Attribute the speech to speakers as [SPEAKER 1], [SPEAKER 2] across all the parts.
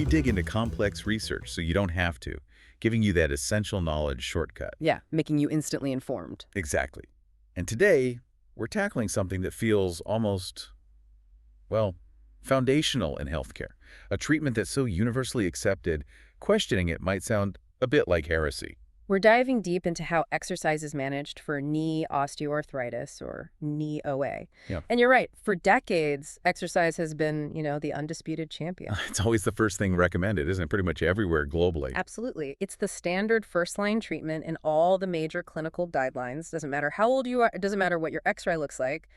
[SPEAKER 1] dig into complex research so you don't have to, giving you that essential knowledge shortcut.
[SPEAKER 2] Yeah, making you instantly informed.
[SPEAKER 1] Exactly. And today, we're tackling something that feels almost, well, foundational in healthcare. A treatment that's so universally accepted, questioning it might sound a bit like heresy.
[SPEAKER 2] We're diving deep into how exercise is managed for knee osteoarthritis, or knee OA.
[SPEAKER 1] Yeah.
[SPEAKER 2] And you're right, for decades, exercise has been, the undisputed champion.
[SPEAKER 1] It's always the first thing recommended, isn't it? Pretty much everywhere globally.
[SPEAKER 2] Absolutely. It's the standard first-line treatment in all the major clinical guidelines. Doesn't matter how old you are, it doesn't matter what your X-ray looks like.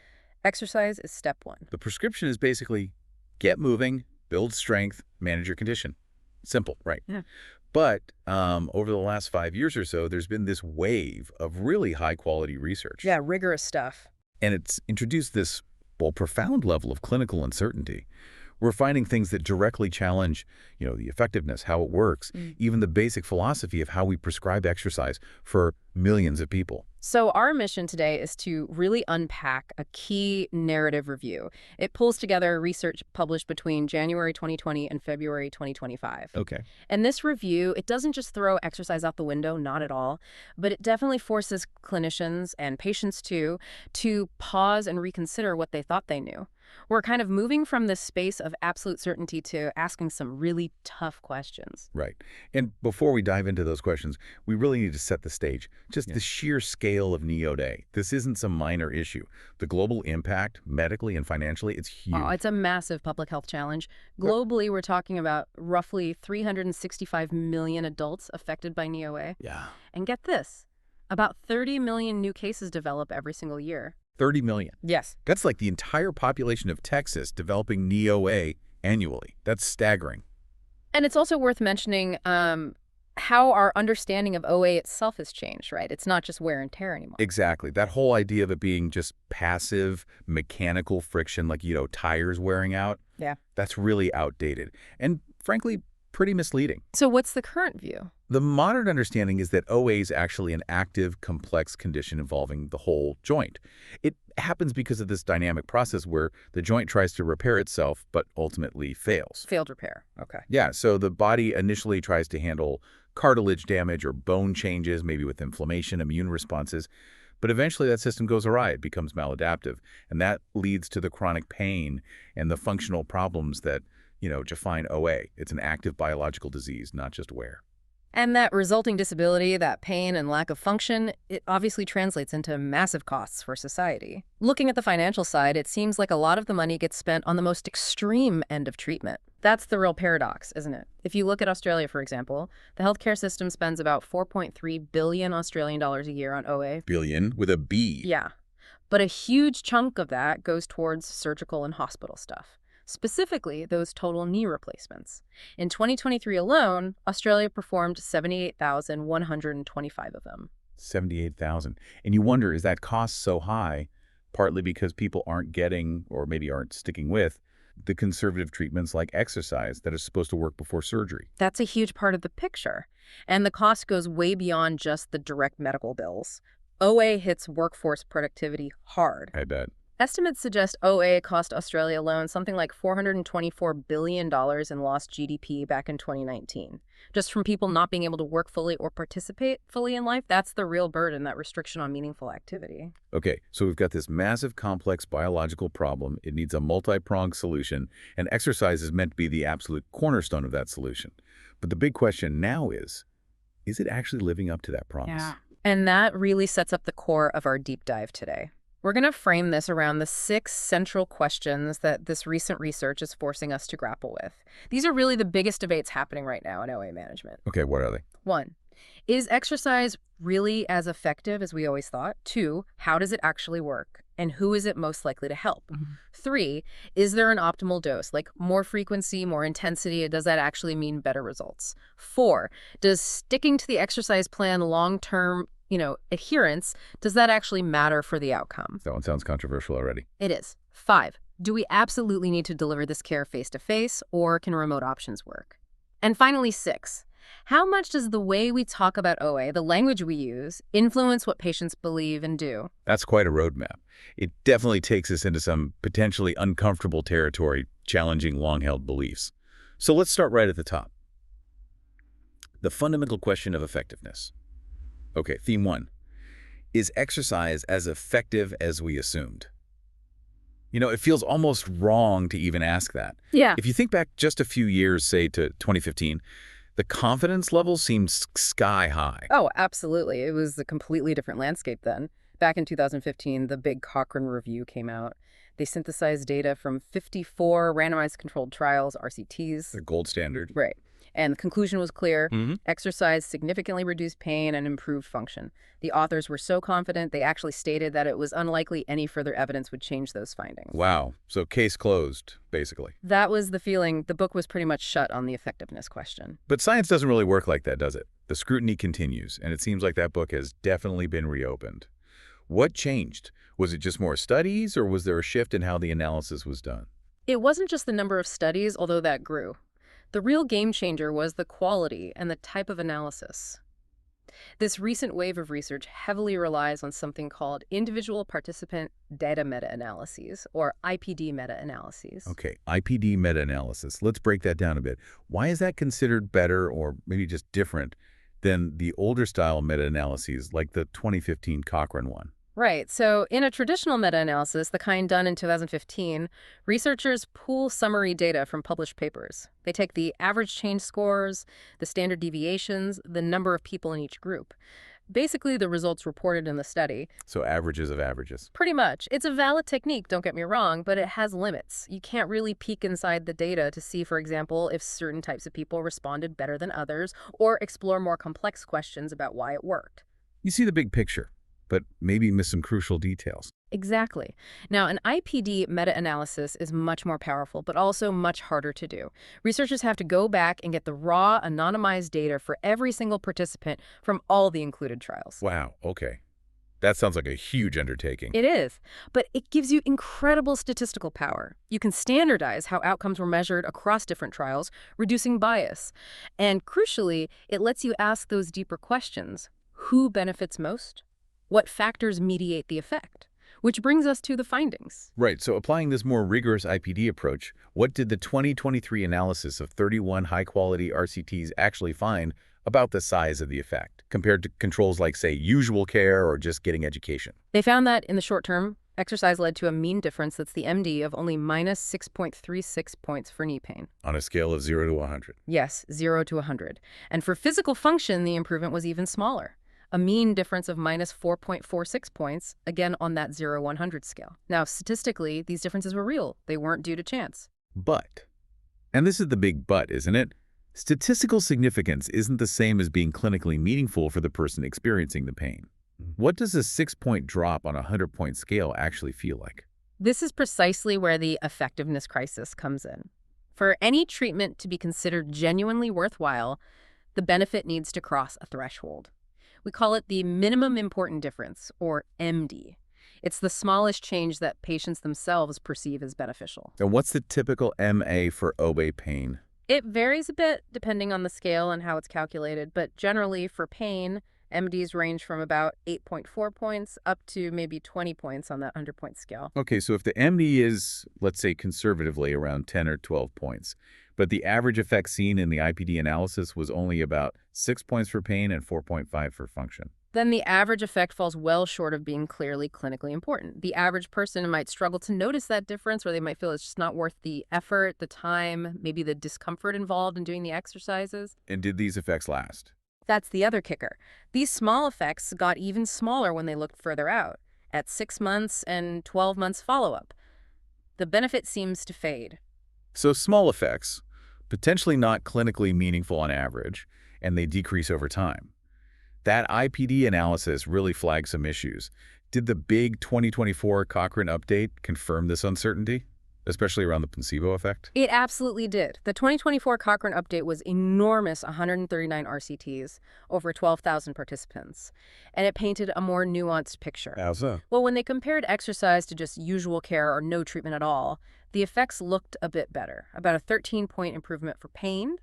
[SPEAKER 2] Exercise is step one.
[SPEAKER 1] The prescription is basically get moving, build strength, manage your condition. Simple, right?
[SPEAKER 2] Yeah.
[SPEAKER 1] But over the last 5 years or so, there's been this wave of really high-quality research.
[SPEAKER 2] Yeah, rigorous stuff.
[SPEAKER 1] And it's introduced this, well, profound level of clinical uncertainty. We're finding things that directly challenge, the effectiveness, how it works, even the basic philosophy of how we prescribe exercise for millions of people.
[SPEAKER 2] So our mission today is to really unpack a key narrative review. It pulls together research published between January 2020 and February 2025.
[SPEAKER 1] Okay.
[SPEAKER 2] And this review, it doesn't just throw exercise out the window, not at all, but it definitely forces clinicians and patients too to pause and reconsider what they thought they knew. We're kind of moving from this space of absolute certainty to asking some really tough questions.
[SPEAKER 1] Right. And before we dive into those questions, we really need to set the stage. Just the sheer scale of knee OA. This isn't some minor issue. The global impact, medically and financially, it's huge.
[SPEAKER 2] Oh, it's a massive public health challenge. Globally, we're talking about roughly 365 million adults affected by knee OA.
[SPEAKER 1] Yeah.
[SPEAKER 2] And get this, about 30 million new cases develop every single year.
[SPEAKER 1] 30 million.
[SPEAKER 2] Yes.
[SPEAKER 1] That's like the entire population of Texas developing knee OA annually. That's staggering.
[SPEAKER 2] And it's also worth mentioning how our understanding of OA itself has changed, right? It's not just wear and tear anymore.
[SPEAKER 1] Exactly. That whole idea of it being just passive, mechanical friction, like, tires wearing out.
[SPEAKER 2] Yeah.
[SPEAKER 1] That's really outdated. And frankly, pretty misleading.
[SPEAKER 2] So what's the current view?
[SPEAKER 1] The modern understanding is that OA is actually an active, complex condition involving the whole joint. It happens because of this dynamic process where the joint tries to repair itself, but ultimately fails.
[SPEAKER 2] Failed repair. Okay.
[SPEAKER 1] Yeah, so the body initially tries to handle cartilage damage or bone changes, maybe with inflammation, immune responses, but eventually that system goes awry. It becomes maladaptive, and that leads to the chronic pain and the functional problems that define OA. It's an active biological disease, not just wear.
[SPEAKER 2] And that resulting disability, that pain and lack of function, it obviously translates into massive costs for society. Looking at the financial side, it seems like a lot of the money gets spent on the most extreme end of treatment. That's the real paradox, isn't it? If you look at Australia, for example, the healthcare system spends about 4.3 billion Australian dollars a year on OA.
[SPEAKER 1] Billion with a B.
[SPEAKER 2] Yeah. But a huge chunk of that goes towards surgical and hospital stuff. Specifically, those total knee replacements. In 2023 alone, Australia performed 78,125 of them.
[SPEAKER 1] 78,000. And you wonder, is that cost so high, partly because people aren't getting, or maybe aren't sticking with, the conservative treatments like exercise that are supposed to work before surgery?
[SPEAKER 2] That's a huge part of the picture. And the cost goes way beyond just the direct medical bills. OA hits workforce productivity hard.
[SPEAKER 1] I bet.
[SPEAKER 2] Estimates suggest OA cost Australia alone something like $424 billion in lost GDP back in 2019. Just from people not being able to work fully or participate fully in life, that's the real burden, that restriction on meaningful activity.
[SPEAKER 1] Okay, so we've got this massive, complex biological problem. It needs a multi-pronged solution, and exercise is meant to be the absolute cornerstone of that solution. But the big question now is it actually living up to that promise?
[SPEAKER 2] Yeah. And that really sets up the core of our deep dive today. We're going to frame this around the 6 central questions that this recent research is forcing us to grapple with. These are really the biggest debates happening right now in OA management.
[SPEAKER 1] Okay, what are they?
[SPEAKER 2] 1, is exercise really as effective as we always thought? 2, how does it actually work? And who is it most likely to help? 3, is there an optimal dose? Like more frequency, more intensity, does that actually mean better results? 4, does sticking to the exercise plan long-term adherence, does that actually matter for the outcome?
[SPEAKER 1] That one sounds controversial already.
[SPEAKER 2] It is. 5, do we absolutely need to deliver this care face-to-face, or can remote options work? And finally, 6, how much does the way we talk about OA, the language we use, influence what patients believe and do?
[SPEAKER 1] That's quite a roadmap. It definitely takes us into some potentially uncomfortable territory, challenging long-held beliefs. So let's start right at the top. The fundamental question of effectiveness. Okay, theme one. Is exercise as effective as we assumed? It feels almost wrong to even ask that.
[SPEAKER 2] Yeah.
[SPEAKER 1] If you think back just a few years, say to 2015, the confidence level seemed sky high.
[SPEAKER 2] Oh, absolutely. It was a completely different landscape then. Back in 2015, the big Cochrane review came out. They synthesized data from 54 randomized controlled trials, RCTs.
[SPEAKER 1] The gold standard.
[SPEAKER 2] Right. And the conclusion was clear.
[SPEAKER 1] Mm-hmm.
[SPEAKER 2] Exercise significantly reduced pain and improved function. The authors were so confident, they actually stated that it was unlikely any further evidence would change those findings.
[SPEAKER 1] Wow. So case closed, basically.
[SPEAKER 2] That was the feeling. The book was pretty much shut on the effectiveness question.
[SPEAKER 1] But science doesn't really work like that, does it? The scrutiny continues, and it seems like that book has definitely been reopened. What changed? Was it just more studies, or was there a shift in how the analysis was done?
[SPEAKER 2] It wasn't just the number of studies, although that grew. The real game changer was the quality and the type of analysis. This recent wave of research heavily relies on something called individual participant data meta-analyses, or IPD meta-analyses.
[SPEAKER 1] Okay, IPD meta-analysis. Let's break that down a bit. Why is that considered better, or maybe just different, than the older style meta-analyses like the 2015 Cochrane one?
[SPEAKER 2] Right. So in a traditional meta-analysis, the kind done in 2015, researchers pool summary data from published papers. They take the average change scores, the standard deviations, the number of people in each group. Basically, the results reported in the study.
[SPEAKER 1] So averages of averages.
[SPEAKER 2] Pretty much. It's a valid technique, don't get me wrong, but it has limits. You can't really peek inside the data to see, for example, if certain types of people responded better than others, or explore more complex questions about why it worked.
[SPEAKER 1] You see the big picture, but maybe miss some crucial details.
[SPEAKER 2] Exactly. Now, an IPD meta-analysis is much more powerful, but also much harder to do. Researchers have to go back and get the raw, anonymized data for every single participant from all the included trials.
[SPEAKER 1] Wow, okay. That sounds like a huge undertaking.
[SPEAKER 2] It is, but it gives you incredible statistical power. You can standardize how outcomes were measured across different trials, reducing bias. And crucially, it lets you ask those deeper questions. Who benefits most? What factors mediate the effect? Which brings us to the findings.
[SPEAKER 1] Right, so applying this more rigorous IPD approach, what did the 2023 analysis of 31 high-quality RCTs actually find about the size of the effect, compared to controls like, say, usual care or just getting education?
[SPEAKER 2] They found that in the short term, exercise led to a mean difference that's the MD of only minus 6.36 points for knee pain.
[SPEAKER 1] On a scale of 0 to 100.
[SPEAKER 2] Yes, 0 to 100. And for physical function, the improvement was even smaller. A mean difference of minus 4.46 points, again on that 0-100 scale. Now, statistically, these differences were real. They weren't due to chance.
[SPEAKER 1] But, and this is the big but, isn't it? Statistical significance isn't the same as being clinically meaningful for the person experiencing the pain. What does a 6-point drop on a 100-point scale actually feel like?
[SPEAKER 2] This is precisely where the effectiveness crisis comes in. For any treatment to be considered genuinely worthwhile, the benefit needs to cross a threshold. We call it the minimum important difference, or MD. It's the smallest change that patients themselves perceive as beneficial.
[SPEAKER 1] And what's the typical MA for OA pain?
[SPEAKER 2] It varies a bit depending on the scale and how it's calculated, but generally for pain, MDs range from about 8.4 points up to maybe 20 points on that 100-point scale.
[SPEAKER 1] Okay, so if the MD is, let's say conservatively, around 10 or 12 points, but the average effect seen in the IPD analysis was only about 6 points for pain and 4.5 for function,
[SPEAKER 2] then the average effect falls well short of being clearly clinically important. The average person might struggle to notice that difference, or they might feel it's just not worth the effort, the time, maybe the discomfort involved in doing the exercises.
[SPEAKER 1] And did these effects last?
[SPEAKER 2] That's the other kicker. These small effects got even smaller when they looked further out, at 6 months and 12 months follow-up. The benefit seems to fade.
[SPEAKER 1] So small effects, potentially not clinically meaningful on average, and they decrease over time. That IPD analysis really flagged some issues. Did the big 2024 Cochrane update confirm this uncertainty, especially around the placebo effect?
[SPEAKER 2] It absolutely did. The 2024 Cochrane update was enormous, 139 RCTs, over 12,000 participants, and it painted a more nuanced picture.
[SPEAKER 1] How so?
[SPEAKER 2] Well, when they compared exercise to just usual care or no treatment at all, the effects looked a bit better, about a 13-point improvement for pain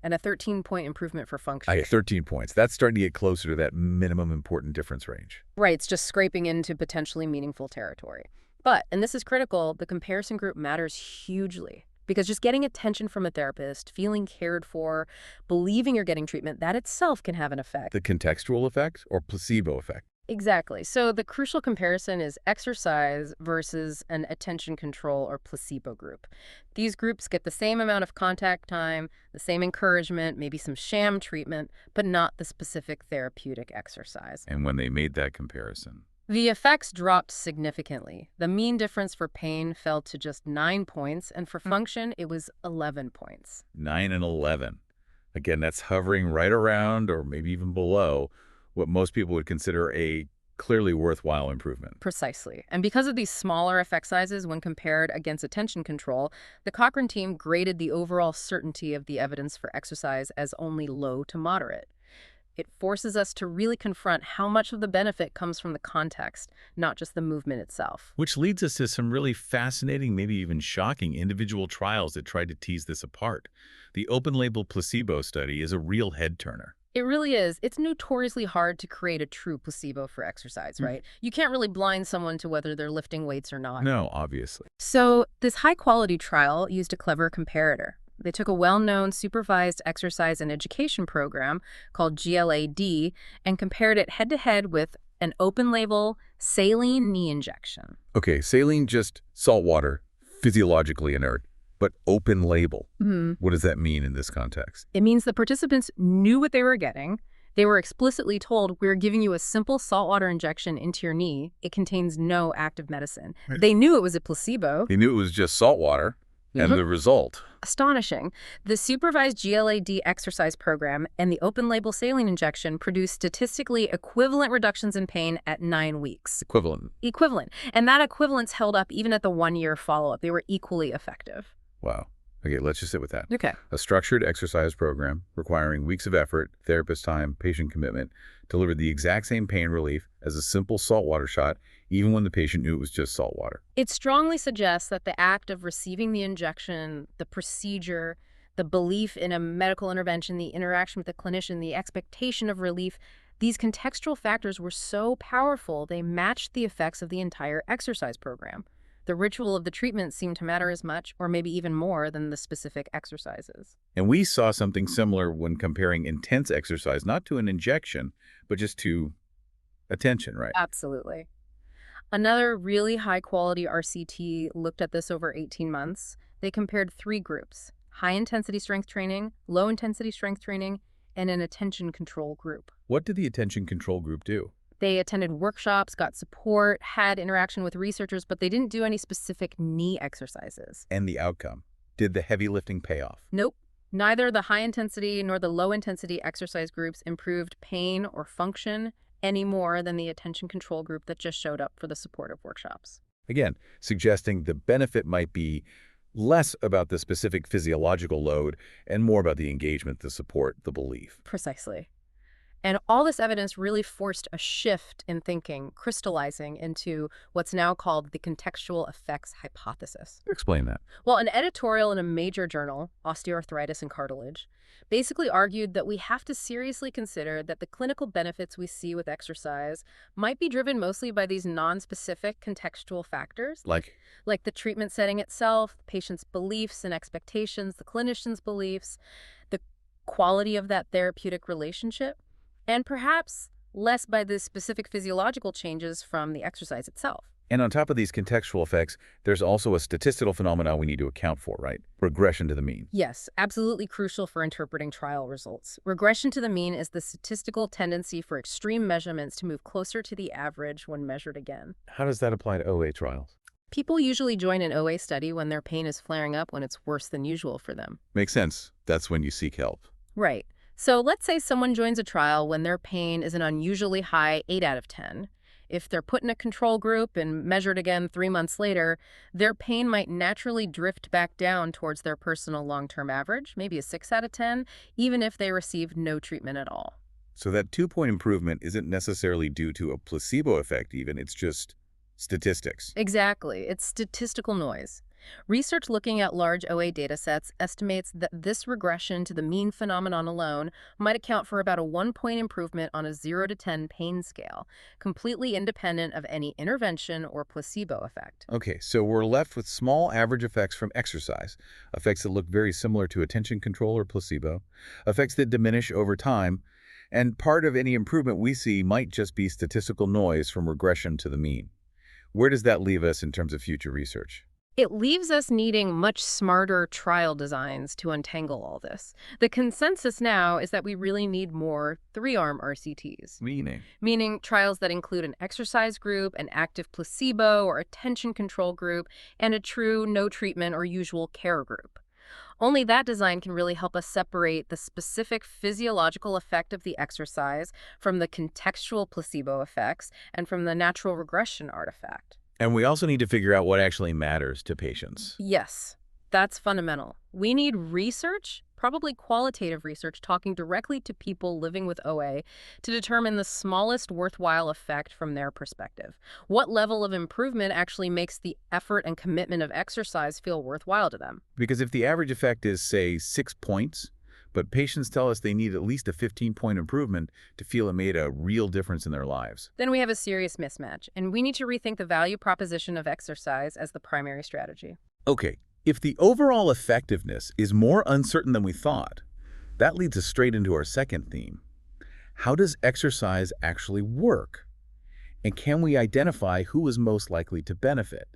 [SPEAKER 2] and a 13-point improvement for function.
[SPEAKER 1] 13 points. That's starting to get closer to that minimum important difference range.
[SPEAKER 2] Right, it's just scraping into potentially meaningful territory. But, and this is critical, the comparison group matters hugely. Because just getting attention from a therapist, feeling cared for, believing you're getting treatment, that itself can have an effect.
[SPEAKER 1] The contextual effect or placebo effect?
[SPEAKER 2] Exactly. So the crucial comparison is exercise versus an attention control or placebo group. These groups get the same amount of contact time, the same encouragement, maybe some sham treatment, but not the specific therapeutic exercise.
[SPEAKER 1] And when they made that comparison,
[SPEAKER 2] The effects dropped significantly. The mean difference for pain fell to just 9 points, and for function, it was 11 points.
[SPEAKER 1] 9 and 11. Again, that's hovering right around or maybe even below what most people would consider a clearly worthwhile improvement.
[SPEAKER 2] Precisely. And because of these smaller effect sizes when compared against attention control, the Cochrane team graded the overall certainty of the evidence for exercise as only low to moderate. It forces us to really confront how much of the benefit comes from the context, not just the movement itself.
[SPEAKER 1] Which leads us to some really fascinating, maybe even shocking individual trials that tried to tease this apart. The open-label placebo study is a real head-turner.
[SPEAKER 2] It really is. It's notoriously hard to create a true placebo for exercise, right? You can't really blind someone to whether they're lifting weights or not.
[SPEAKER 1] No, obviously.
[SPEAKER 2] So this high-quality trial used a clever comparator. They took a well-known supervised exercise and education program called GLAD and compared it head-to-head with an open-label saline knee injection.
[SPEAKER 1] Okay, saline, just salt water, physiologically inert, but open label. What does that mean in this context?
[SPEAKER 2] It means the participants knew what they were getting. They were explicitly told, we're giving you a simple saltwater injection into your knee. It contains no active medicine.
[SPEAKER 1] Right.
[SPEAKER 2] They knew it was a placebo.
[SPEAKER 1] They knew it was just salt water, and the result.
[SPEAKER 2] Astonishing. The supervised GLAD exercise program and the open-label saline injection produced statistically equivalent reductions in pain at 9 weeks.
[SPEAKER 1] Equivalent.
[SPEAKER 2] And that equivalence held up even at the 1-year follow-up. They were equally effective.
[SPEAKER 1] Wow. Okay, let's just sit with that.
[SPEAKER 2] Okay.
[SPEAKER 1] A structured exercise program requiring weeks of effort, therapist time, patient commitment, delivered the exact same pain relief as a simple saltwater shot, even when the patient knew it was just salt water.
[SPEAKER 2] It strongly suggests that the act of receiving the injection, the procedure, the belief in a medical intervention, the interaction with the clinician, the expectation of relief, these contextual factors were so powerful they matched the effects of the entire exercise program. The ritual of the treatment seemed to matter as much, or maybe even more, than the specific exercises.
[SPEAKER 1] And we saw something similar when comparing intense exercise, not to an injection, but just to attention, right?
[SPEAKER 2] Absolutely. Another really high-quality RCT looked at this over 18 months. They compared 3 groups: high-intensity strength training, low-intensity strength training, and an attention control group.
[SPEAKER 1] What did the attention control group do?
[SPEAKER 2] They attended workshops, got support, had interaction with researchers, but they didn't do any specific knee exercises.
[SPEAKER 1] And the outcome? Did the heavy lifting pay off?
[SPEAKER 2] Nope. Neither the high-intensity nor the low-intensity exercise groups improved pain or function any more than the attention control group that just showed up for the supportive workshops.
[SPEAKER 1] Again, suggesting the benefit might be less about the specific physiological load and more about the engagement, the support, the belief.
[SPEAKER 2] Precisely. And all this evidence really forced a shift in thinking, crystallizing into what's now called the contextual effects hypothesis.
[SPEAKER 1] Explain that.
[SPEAKER 2] Well, an editorial in a major journal, Osteoarthritis and Cartilage, basically argued that we have to seriously consider that the clinical benefits we see with exercise might be driven mostly by these non-specific contextual factors,
[SPEAKER 1] Like
[SPEAKER 2] the treatment setting itself, the patient's beliefs and expectations, the clinician's beliefs, the quality of that therapeutic relationship, and perhaps less by the specific physiological changes from the exercise itself.
[SPEAKER 1] And on top of these contextual effects, there's also a statistical phenomenon we need to account for, right? Regression to the mean.
[SPEAKER 2] Yes, absolutely crucial for interpreting trial results. Regression to the mean is the statistical tendency for extreme measurements to move closer to the average when measured again.
[SPEAKER 1] How does that apply to OA trials?
[SPEAKER 2] People usually join an OA study when their pain is flaring up when it's worse than usual for them.
[SPEAKER 1] Makes sense. That's when you seek help.
[SPEAKER 2] Right. So let's say someone joins a trial when their pain is an unusually high 8 out of 10. If they're put in a control group and measured again 3 months later, their pain might naturally drift back down towards their personal long-term average, maybe a 6 out of 10, even if they received no treatment at all.
[SPEAKER 1] So that 2-point improvement isn't necessarily due to a placebo effect even, it's just statistics.
[SPEAKER 2] Exactly. It's statistical noise. Research looking at large OA datasets estimates that this regression to the mean phenomenon alone might account for about a 1-point improvement on a 0 to 10 pain scale, completely independent of any intervention or placebo effect.
[SPEAKER 1] Okay, so we're left with small average effects from exercise, effects that look very similar to attention control or placebo, effects that diminish over time, and part of any improvement we see might just be statistical noise from regression to the mean. Where does that leave us in terms of future research?
[SPEAKER 2] It leaves us needing much smarter trial designs to untangle all this. The consensus now is that we really need more 3-arm RCTs,
[SPEAKER 1] Meaning?
[SPEAKER 2] meaning trials that include an exercise group, an active placebo or attention control group, and a true no treatment or usual care group. Only that design can really help us separate the specific physiological effect of the exercise from the contextual placebo effects and from the natural regression artifact.
[SPEAKER 1] And we also need to figure out what actually matters to patients.
[SPEAKER 2] Yes, that's fundamental. We need research, probably qualitative research, talking directly to people living with OA to determine the smallest worthwhile effect from their perspective. What level of improvement actually makes the effort and commitment of exercise feel worthwhile to them?
[SPEAKER 1] Because if the average effect is, say, 6 points, but patients tell us they need at least a 15-point improvement to feel it made a real difference in their lives.
[SPEAKER 2] Then we have a serious mismatch, and we need to rethink the value proposition of exercise as the primary strategy.
[SPEAKER 1] Okay, if the overall effectiveness is more uncertain than we thought, that leads us straight into our second theme. How does exercise actually work? And can we identify who is most likely to benefit?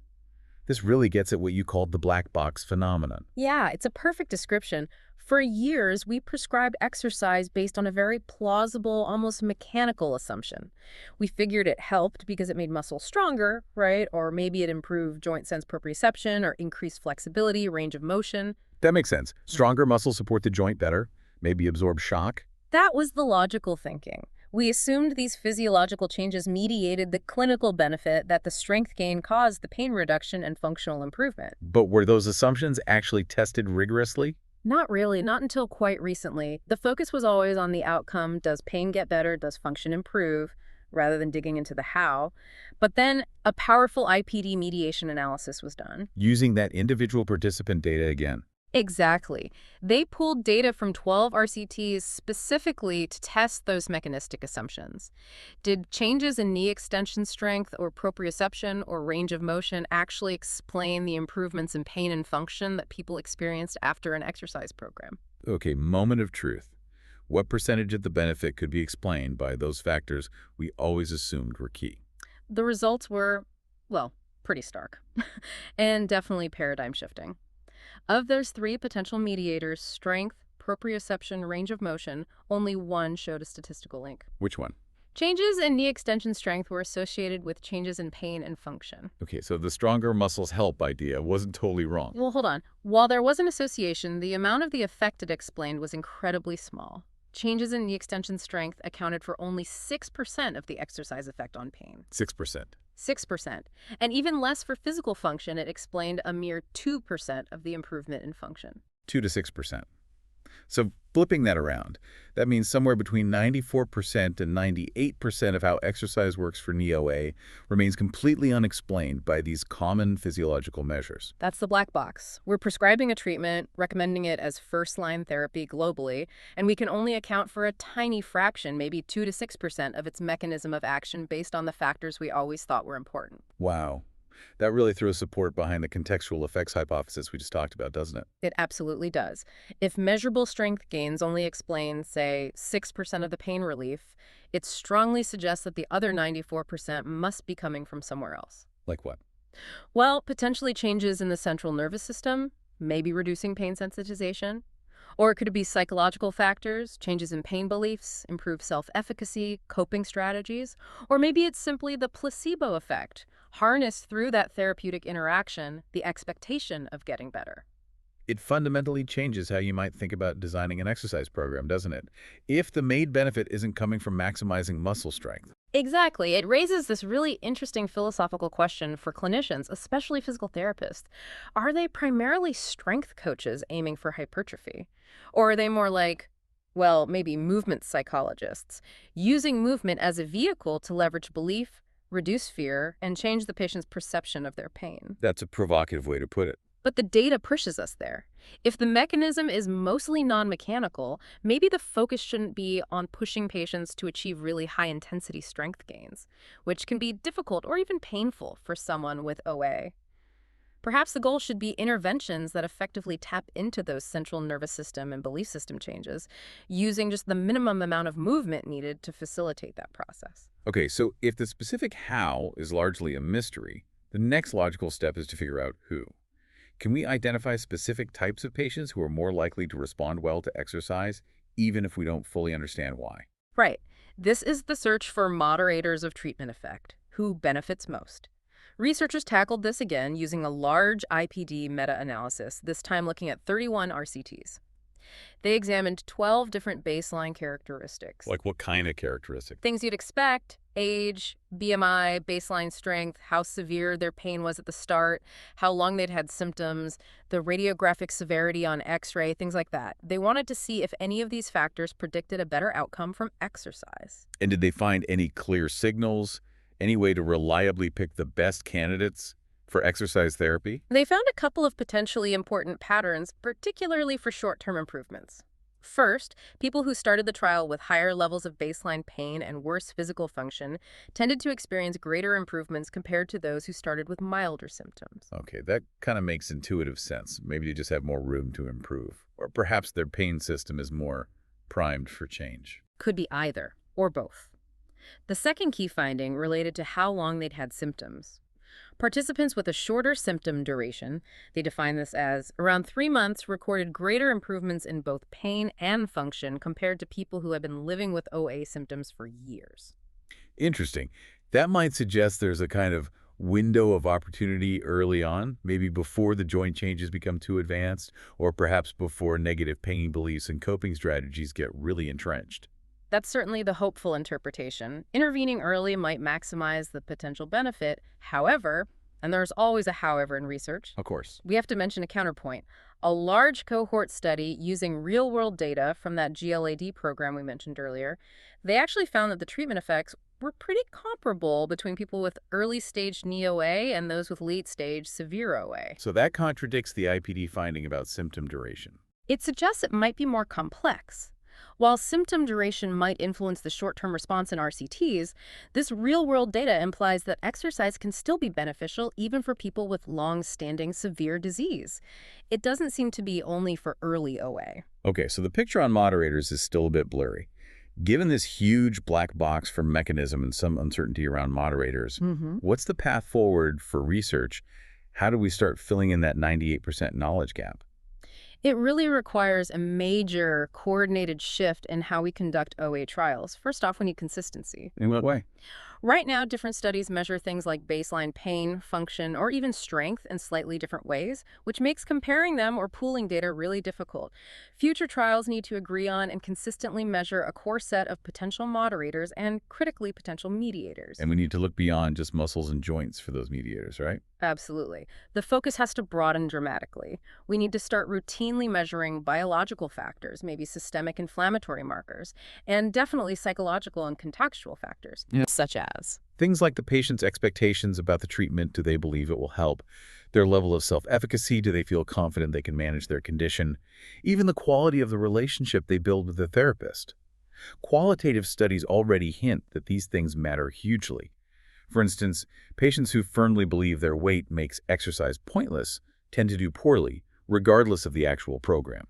[SPEAKER 1] This really gets at what you called the black box phenomenon.
[SPEAKER 2] Yeah, it's a perfect description. For years, we prescribed exercise based on a very plausible, almost mechanical assumption. We figured it helped because it made muscles stronger, right? Or maybe it improved joint sense proprioception or increased flexibility, range of motion.
[SPEAKER 1] That makes sense. Stronger muscles support the joint better, maybe absorb shock.
[SPEAKER 2] That was the logical thinking. We assumed these physiological changes mediated the clinical benefit that the strength gain caused the pain reduction and functional improvement.
[SPEAKER 1] But were those assumptions actually tested rigorously?
[SPEAKER 2] Not really, not until quite recently. The focus was always on the outcome. Does pain get better? Does function improve? Rather than digging into the how. But then a powerful IPD mediation analysis was done.
[SPEAKER 1] Using that individual participant data again.
[SPEAKER 2] Exactly. They pulled data from 12 RCTs specifically to test those mechanistic assumptions. Did changes in knee extension strength or proprioception or range of motion actually explain the improvements in pain and function that people experienced after an exercise program?
[SPEAKER 1] Okay, moment of truth. What percentage of the benefit could be explained by those factors we always assumed were key?
[SPEAKER 2] The results were, well, pretty stark and definitely paradigm shifting. Of those 3 potential mediators, strength, proprioception, range of motion, only one showed a statistical link.
[SPEAKER 1] Which one?
[SPEAKER 2] Changes in knee extension strength were associated with changes in pain and function.
[SPEAKER 1] Okay, so the stronger muscles help idea wasn't totally wrong.
[SPEAKER 2] Well, hold on. While there was an association, the amount of the effect it explained was incredibly small. Changes in knee extension strength accounted for only 6% of the exercise effect on pain.
[SPEAKER 1] 6%.
[SPEAKER 2] 6%. And even less for physical function, it explained a mere 2% of the improvement in function.
[SPEAKER 1] 2 to 6%. So flipping that around, that means somewhere between 94% and 98% of how exercise works for knee OA remains completely unexplained by these common physiological measures.
[SPEAKER 2] That's the black box. We're prescribing a treatment, recommending it as first-line therapy globally, and we can only account for a tiny fraction, maybe 2 to 6% of its mechanism of action based on the factors we always thought were important.
[SPEAKER 1] Wow. That really throws support behind the contextual effects hypothesis we just talked about, doesn't it?
[SPEAKER 2] It absolutely does. If measurable strength gains only explain, say, 6% of the pain relief, it strongly suggests that the other 94% must be coming from somewhere else.
[SPEAKER 1] Like what?
[SPEAKER 2] Well, potentially changes in the central nervous system, maybe reducing pain sensitization. Or could it be psychological factors, changes in pain beliefs, improved self-efficacy, coping strategies? Or maybe it's simply the placebo effect, harnessed through that therapeutic interaction, the expectation of getting better.
[SPEAKER 1] It fundamentally changes how you might think about designing an exercise program, doesn't it? If the main benefit isn't coming from maximizing muscle strength.
[SPEAKER 2] Exactly. It raises this really interesting philosophical question for clinicians, especially physical therapists. Are they primarily strength coaches aiming for hypertrophy? Or are they more like, well, maybe movement psychologists, using movement as a vehicle to leverage belief, reduce fear, and change the patient's perception of their pain?
[SPEAKER 1] That's a provocative way to put it.
[SPEAKER 2] But the data pushes us there. If the mechanism is mostly non-mechanical, maybe the focus shouldn't be on pushing patients to achieve really high-intensity strength gains, which can be difficult or even painful for someone with OA. Perhaps the goal should be interventions that effectively tap into those central nervous system and belief system changes, using just the minimum amount of movement needed to facilitate that process.
[SPEAKER 1] Okay, so if the specific how is largely a mystery, the next logical step is to figure out who. Can we identify specific types of patients who are more likely to respond well to exercise, even if we don't fully understand why?
[SPEAKER 2] Right. This is the search for moderators of treatment effect. Who benefits most? Researchers tackled this again using a large IPD meta-analysis, this time looking at 31 RCTs. They examined 12 different baseline characteristics.
[SPEAKER 1] Like what kind of characteristic?
[SPEAKER 2] Things you'd expect: age, BMI, baseline strength, how severe their pain was at the start, how long they'd had symptoms, the radiographic severity on X-ray, things like that. They wanted to see if any of these factors predicted a better outcome from exercise.
[SPEAKER 1] And did they find any clear signals, any way to reliably pick the best candidates for exercise therapy?
[SPEAKER 2] They found a couple of potentially important patterns, particularly for short-term improvements. First, people who started the trial with higher levels of baseline pain and worse physical function tended to experience greater improvements compared to those who started with milder symptoms.
[SPEAKER 1] Okay, that kind of makes intuitive sense. Maybe they just have more room to improve. Or perhaps their pain system is more primed for change.
[SPEAKER 2] Could be either, or both. The second key finding related to how long they'd had symptoms. Participants with a shorter symptom duration, they define this as around 3 months, recorded greater improvements in both pain and function compared to people who have been living with OA symptoms for years.
[SPEAKER 1] Interesting. That might suggest there's a kind of window of opportunity early on, maybe before the joint changes become too advanced, or perhaps before negative pain beliefs and coping strategies get really entrenched.
[SPEAKER 2] That's certainly the hopeful interpretation. Intervening early might maximize the potential benefit. However, and there's always a however in research,
[SPEAKER 1] Of course.
[SPEAKER 2] we have to mention a counterpoint. A large cohort study using real-world data from that GLAD program we mentioned earlier, they actually found that the treatment effects were pretty comparable between people with early-stage knee OA and those with late-stage severe OA.
[SPEAKER 1] So that contradicts the IPD finding about symptom duration.
[SPEAKER 2] It suggests it might be more complex. While symptom duration might influence the short-term response in RCTs, this real-world data implies that exercise can still be beneficial even for people with long-standing severe disease. It doesn't seem to be only for early OA.
[SPEAKER 1] Okay, so the picture on moderators is still a bit blurry. Given this huge black box for mechanism and some uncertainty around moderators, what's the path forward for research? How do we start filling in that 98% knowledge gap?
[SPEAKER 2] It really requires a major coordinated shift in how we conduct OA trials. First off, we need consistency.
[SPEAKER 1] In what way?
[SPEAKER 2] Right now, different studies measure things like baseline pain, function, or even strength in slightly different ways, which makes comparing them or pooling data really difficult. Future trials need to agree on and consistently measure a core set of potential moderators and, critically, potential mediators.
[SPEAKER 1] And we need to look beyond just muscles and joints for those mediators, right?
[SPEAKER 2] Absolutely. The focus has to broaden dramatically. We need to start routinely measuring biological factors, maybe systemic inflammatory markers, and definitely psychological and contextual factors, such as
[SPEAKER 1] Things like the patient's expectations about the treatment. Do they believe it will help? Their level of self-efficacy. Do they feel confident they can manage their condition? Even the quality of the relationship they build with the therapist. Qualitative studies already hint that these things matter hugely. For instance, patients who firmly believe their weight makes exercise pointless tend to do poorly, regardless of the actual program.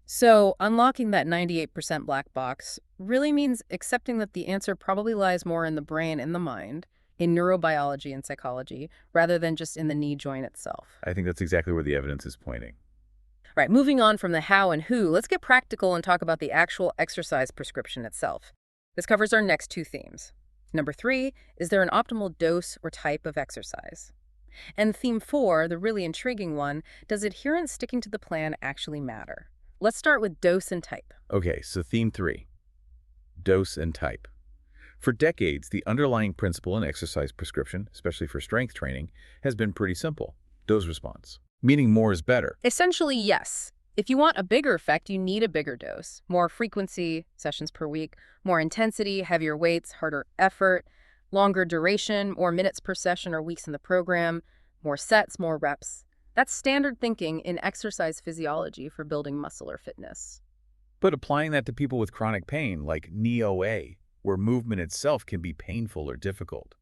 [SPEAKER 2] So, unlocking that 98% black box really means accepting that the answer probably lies more in the brain and the mind, in neurobiology and psychology, rather than just in the knee joint itself.
[SPEAKER 1] I think that's exactly where the evidence is pointing.
[SPEAKER 2] Right, moving on from the how and who, let's get practical and talk about the actual exercise prescription itself. This covers our next two themes. Number 3, is there an optimal dose or type of exercise? And theme 4, the really intriguing one, does adherence sticking to the plan actually matter? Let's start with dose and type.
[SPEAKER 1] Okay, so theme 3, dose and type. For decades, the underlying principle in exercise prescription, especially for strength training, has been pretty simple: dose response, meaning more is better.
[SPEAKER 2] Essentially, yes. If you want a bigger effect, you need a bigger dose. More frequency, sessions per week, more intensity, heavier weights, harder effort, longer duration, more minutes per session or weeks in the program, more sets, more reps. That's standard thinking in exercise physiology for building muscle or fitness.
[SPEAKER 1] But applying that to people with chronic pain, like knee OA, where movement itself can be painful or difficult,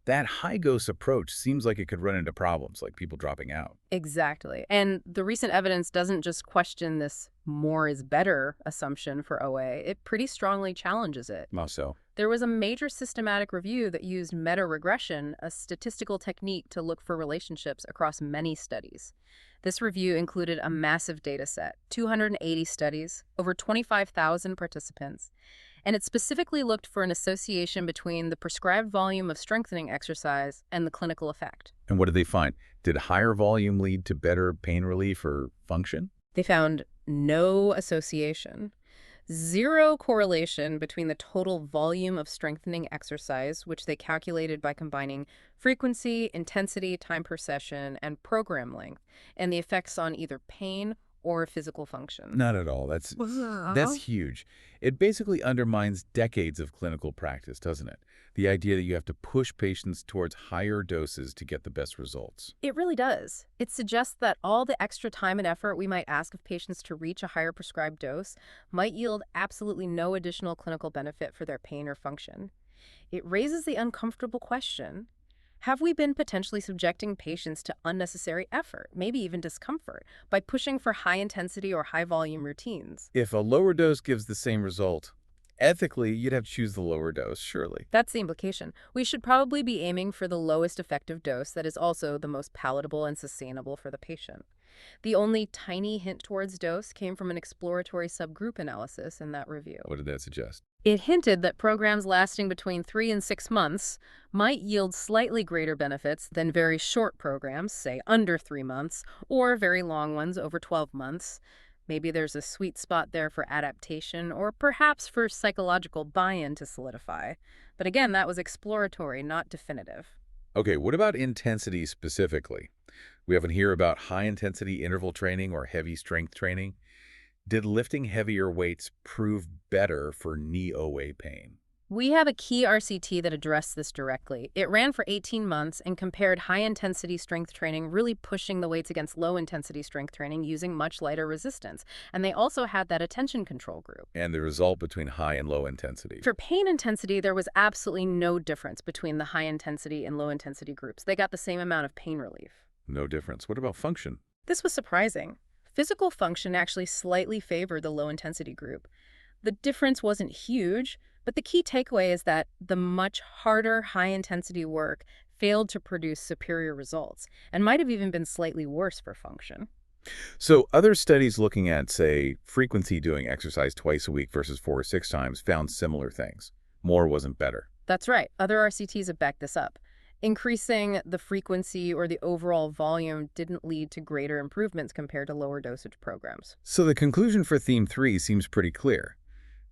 [SPEAKER 1] that high-dose approach seems like it could run into problems, like people dropping out.
[SPEAKER 2] Exactly. And the recent evidence doesn't just question this more is better assumption for OA, it pretty strongly challenges it.
[SPEAKER 1] How so?
[SPEAKER 2] There was a major systematic review that used meta-regression, a statistical technique to look for relationships across many studies. This review included a massive data set, 280 studies, over 25,000 participants, and it specifically looked for an association between the prescribed volume of strengthening exercise and the clinical effect.
[SPEAKER 1] And what did they find? Did higher volume lead to better pain relief or function?
[SPEAKER 2] They found no association. Zero correlation between the total volume of strengthening exercise, which they calculated by combining frequency, intensity, time per session, and program length, and the effects on either pain or physical function.
[SPEAKER 1] Not at all. That's huge. It basically undermines decades of clinical practice, doesn't it? The idea that you have to push patients towards higher doses to get the best results.
[SPEAKER 2] It really does. It suggests that all the extra time and effort we might ask of patients to reach a higher prescribed dose might yield absolutely no additional clinical benefit for their pain or function. It raises the uncomfortable question: have we been potentially subjecting patients to unnecessary effort, maybe even discomfort, by pushing for high-intensity or high-volume routines?
[SPEAKER 1] If a lower dose gives the same result, ethically, you'd have to choose the lower dose, surely.
[SPEAKER 2] That's the implication. We should probably be aiming for the lowest effective dose that is also the most palatable and sustainable for the patient. The only tiny hint towards dose came from an exploratory subgroup analysis in that review.
[SPEAKER 1] What did that suggest?
[SPEAKER 2] It hinted that programs lasting between 3 and 6 months might yield slightly greater benefits than very short programs, say under 3 months, or very long ones over 12 months. Maybe there's a sweet spot there for adaptation or perhaps for psychological buy-in to solidify. But again, that was exploratory, not definitive.
[SPEAKER 1] Okay, what about intensity specifically? We often hear about high-intensity interval training or heavy strength training. Did lifting heavier weights prove better for knee OA pain?
[SPEAKER 2] We have a key RCT that addressed this directly. It ran for 18 months and compared high-intensity strength training, really pushing the weights against low-intensity strength training using much lighter resistance. And they also had that attention control group.
[SPEAKER 1] And the result between high and low intensity?
[SPEAKER 2] For pain intensity, there was absolutely no difference between the high-intensity and low-intensity groups. They got the same amount of pain relief.
[SPEAKER 1] No difference. What about function?
[SPEAKER 2] This was surprising. Physical function actually slightly favored the low-intensity group. The difference wasn't huge, but the key takeaway is that the much harder high-intensity work failed to produce superior results and might have even been slightly worse for function.
[SPEAKER 1] So other studies looking at, say, frequency doing exercise twice a week versus 4 or 6 times found similar things. More wasn't better.
[SPEAKER 2] That's right. Other RCTs have backed this up. Increasing the frequency or the overall volume didn't lead to greater improvements compared to lower dosage programs.
[SPEAKER 1] So the conclusion for theme 3 seems pretty clear.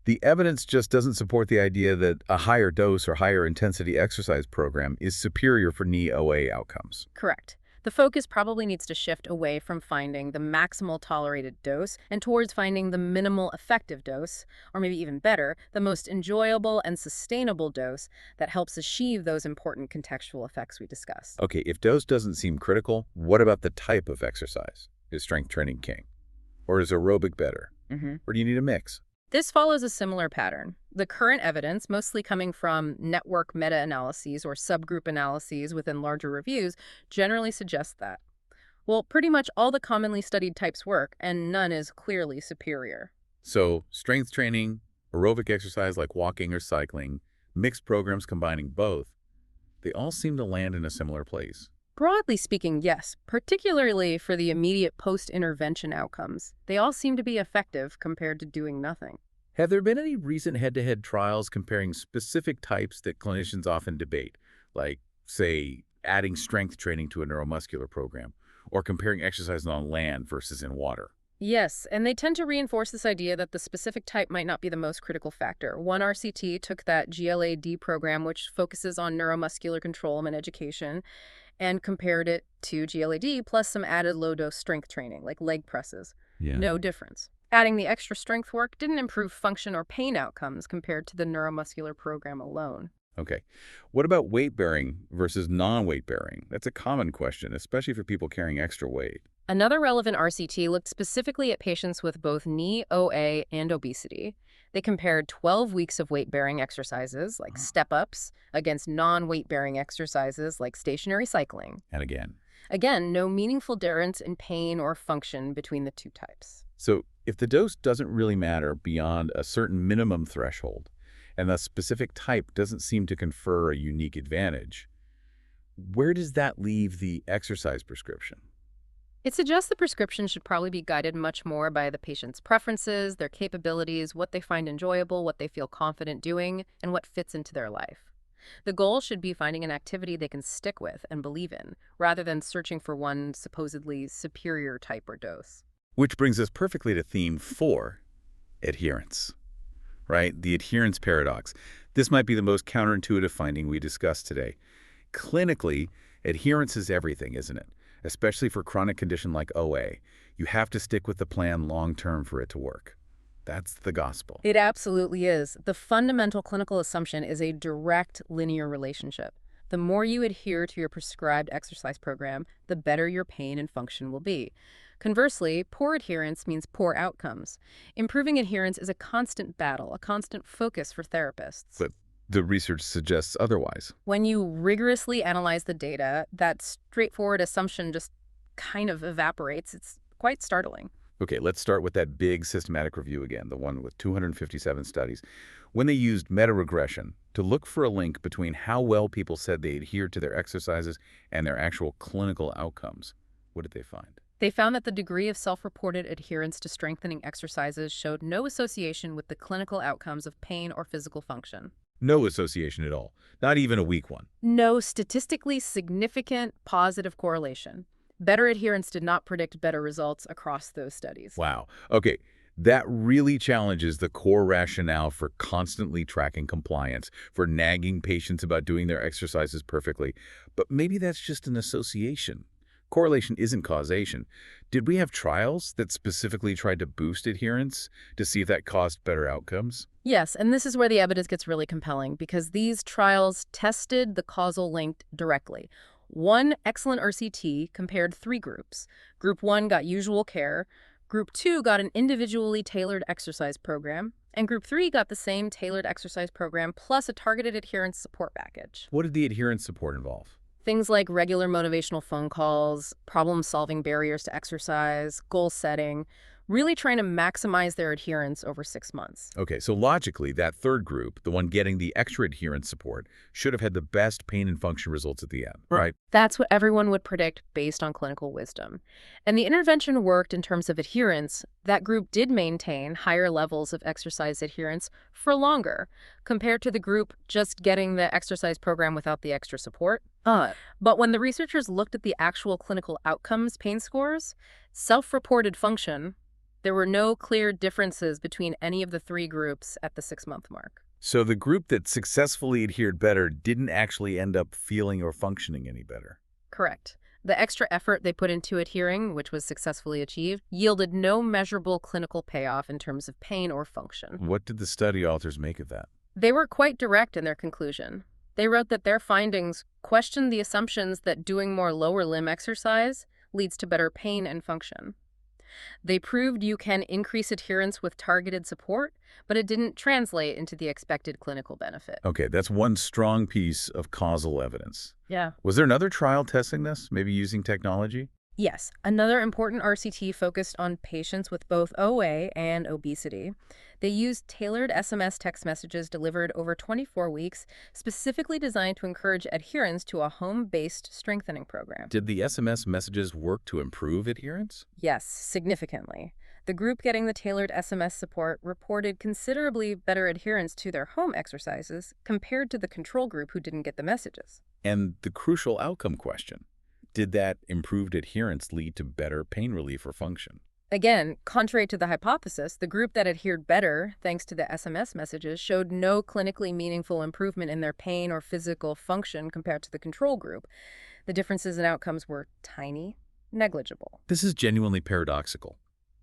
[SPEAKER 1] The evidence just doesn't support the idea that a higher dose or higher intensity exercise program is superior for knee OA outcomes.
[SPEAKER 2] Correct. The focus probably needs to shift away from finding the maximal tolerated dose and towards finding the minimal effective dose, or maybe even better, the most enjoyable and sustainable dose that helps achieve those important contextual effects we discussed.
[SPEAKER 1] Okay, if dose doesn't seem critical, what about the type of exercise? Is strength training king? Or is aerobic better? Or do you need a mix?
[SPEAKER 2] This follows a similar pattern. The current evidence, mostly coming from network meta-analyses or subgroup analyses within larger reviews, generally suggests that. Well, pretty much all the commonly studied types work, and none is clearly superior.
[SPEAKER 1] So strength training, aerobic exercise like walking or cycling, mixed programs combining both, they all seem to land in a similar place.
[SPEAKER 2] Broadly speaking, yes, particularly for the immediate post-intervention outcomes. They all seem to be effective compared to doing nothing.
[SPEAKER 1] Have there been any recent head-to-head trials comparing specific types that clinicians often debate, like, say, adding strength training to a neuromuscular program, or comparing exercise on land versus in water?
[SPEAKER 2] Yes, and they tend to reinforce this idea that the specific type might not be the most critical factor. One RCT took that GLAD program, which focuses on neuromuscular control and education, and compared it to GLAD plus some added low-dose strength training, like leg presses.
[SPEAKER 1] Yeah.
[SPEAKER 2] No difference. Adding the extra strength work didn't improve function or pain outcomes compared to the neuromuscular program alone.
[SPEAKER 1] Okay. What about weight bearing versus non-weight bearing? That's a common question, especially for people carrying extra weight.
[SPEAKER 2] Another relevant RCT looked specifically at patients with both knee OA and obesity. They compared 12 weeks of weight-bearing exercises, like
[SPEAKER 1] Oh.
[SPEAKER 2] step-ups, against non-weight-bearing exercises, like stationary cycling.
[SPEAKER 1] And again.
[SPEAKER 2] Again, no meaningful difference in pain or function between the two types.
[SPEAKER 1] So if the dose doesn't really matter beyond a certain minimum threshold, and the specific type doesn't seem to confer a unique advantage, where does that leave the exercise prescription?
[SPEAKER 2] It suggests the prescription should probably be guided much more by the patient's preferences, their capabilities, what they find enjoyable, what they feel confident doing, and what fits into their life. The goal should be finding an activity they can stick with and believe in, rather than searching for one supposedly superior type or dose.
[SPEAKER 1] Which brings us perfectly to theme 4, adherence, right? The adherence paradox. This might be the most counterintuitive finding we discussed today. Clinically, adherence is everything, isn't it? Especially for chronic condition like OA. You have to stick with the plan long-term for it to work. That's the gospel.
[SPEAKER 2] It absolutely is. The fundamental clinical assumption is a direct linear relationship. The more you adhere to your prescribed exercise program, the better your pain and function will be. Conversely, poor adherence means poor outcomes. Improving adherence is a constant battle, a constant focus for therapists.
[SPEAKER 1] But the research suggests otherwise.
[SPEAKER 2] When you rigorously analyze the data, that straightforward assumption just kind of evaporates. It's quite startling.
[SPEAKER 1] Okay, let's start with that big systematic review again, the one with 257 studies. When they used meta-regression to look for a link between how well people said they adhered to their exercises and their actual clinical outcomes, what did they find?
[SPEAKER 2] They found that the degree of self-reported adherence to strengthening exercises showed no association with the clinical outcomes of pain or physical function.
[SPEAKER 1] No association at all, not even a weak one.
[SPEAKER 2] No statistically significant positive correlation. Better adherence did not predict better results across those studies.
[SPEAKER 1] Wow. Okay, that really challenges the core rationale for constantly tracking compliance, for nagging patients about doing their exercises perfectly. But maybe that's just an association. Correlation isn't causation. Did we have trials that specifically tried to boost adherence to see if that caused better outcomes?
[SPEAKER 2] Yes, and this is where the evidence gets really compelling because these trials tested the causal link directly. One excellent RCT compared 3 groups. Group 1 got usual care, Group 2 got an individually tailored exercise program, and Group 3 got the same tailored exercise program plus a targeted adherence support package.
[SPEAKER 1] What did the adherence support involve?
[SPEAKER 2] Things like regular motivational phone calls, problem-solving barriers to exercise, goal setting, really trying to maximize their adherence over 6 months.
[SPEAKER 1] Okay, so logically, that third group, the one getting the extra adherence support, should have had the best pain and function results at the end, right?
[SPEAKER 2] That's what everyone would predict based on clinical wisdom. And the intervention worked in terms of adherence. That group did maintain higher levels of exercise adherence for longer compared to the group just getting the exercise program without the extra support. But when the researchers looked at the actual clinical outcomes pain scores, self-reported function, there were no clear differences between any of the 3 groups at the 6-month mark.
[SPEAKER 1] So the group that successfully adhered better didn't actually end up feeling or functioning any better.
[SPEAKER 2] Correct. The extra effort they put into adhering, which was successfully achieved, yielded no measurable clinical payoff in terms of pain or function.
[SPEAKER 1] What did the study authors make of that?
[SPEAKER 2] They were quite direct in their conclusion. They wrote that their findings questioned the assumptions that doing more lower limb exercise leads to better pain and function. They proved you can increase adherence with targeted support, but it didn't translate into the expected clinical benefit.
[SPEAKER 1] Okay, that's one strong piece of causal evidence.
[SPEAKER 2] Yeah.
[SPEAKER 1] Was there another trial testing this, maybe using technology?
[SPEAKER 2] Yes, another important RCT focused on patients with both OA and obesity. They used tailored SMS text messages delivered over 24 weeks, specifically designed to encourage adherence to a home-based strengthening program.
[SPEAKER 1] Did the SMS messages work to improve adherence?
[SPEAKER 2] Yes, significantly. The group getting the tailored SMS support reported considerably better adherence to their home exercises compared to the control group who didn't get the messages.
[SPEAKER 1] And the crucial outcome question, did that improved adherence lead to better pain relief or function?
[SPEAKER 2] Again, contrary to the hypothesis, the group that adhered better, thanks to the SMS messages, showed no clinically meaningful improvement in their pain or physical function compared to the control group. The differences in outcomes were tiny, negligible.
[SPEAKER 1] This is genuinely paradoxical.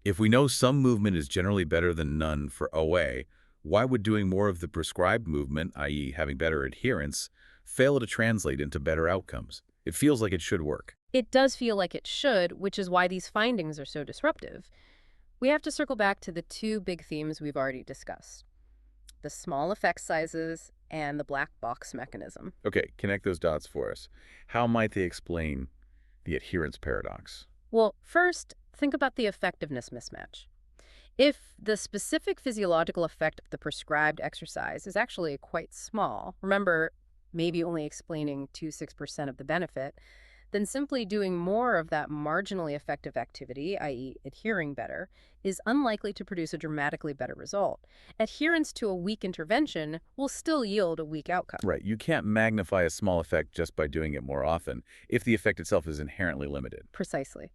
[SPEAKER 1] If we know some movement is generally better than none for OA, Why would doing more of the prescribed movement, i.e. having better adherence, fail to translate into better outcomes? It feels like it should work.
[SPEAKER 2] It does feel like it should, which is why these findings are so disruptive. We have to circle back to the two big themes we've already discussed: the small effect sizes and the black box mechanism.
[SPEAKER 1] Okay, connect those dots for us. How might they explain the adherence paradox?
[SPEAKER 2] Well, first, think about the effectiveness mismatch. If the specific physiological effect of the prescribed exercise is actually quite small, remember, maybe only explaining 2–6% of the benefit, then simply doing more of that marginally effective activity, i.e. adhering better, is unlikely to produce a dramatically better result. Adherence to a weak intervention will still yield a weak outcome.
[SPEAKER 1] Right, you can't magnify a small effect just by doing it more often if the effect itself is inherently limited.
[SPEAKER 2] Precisely.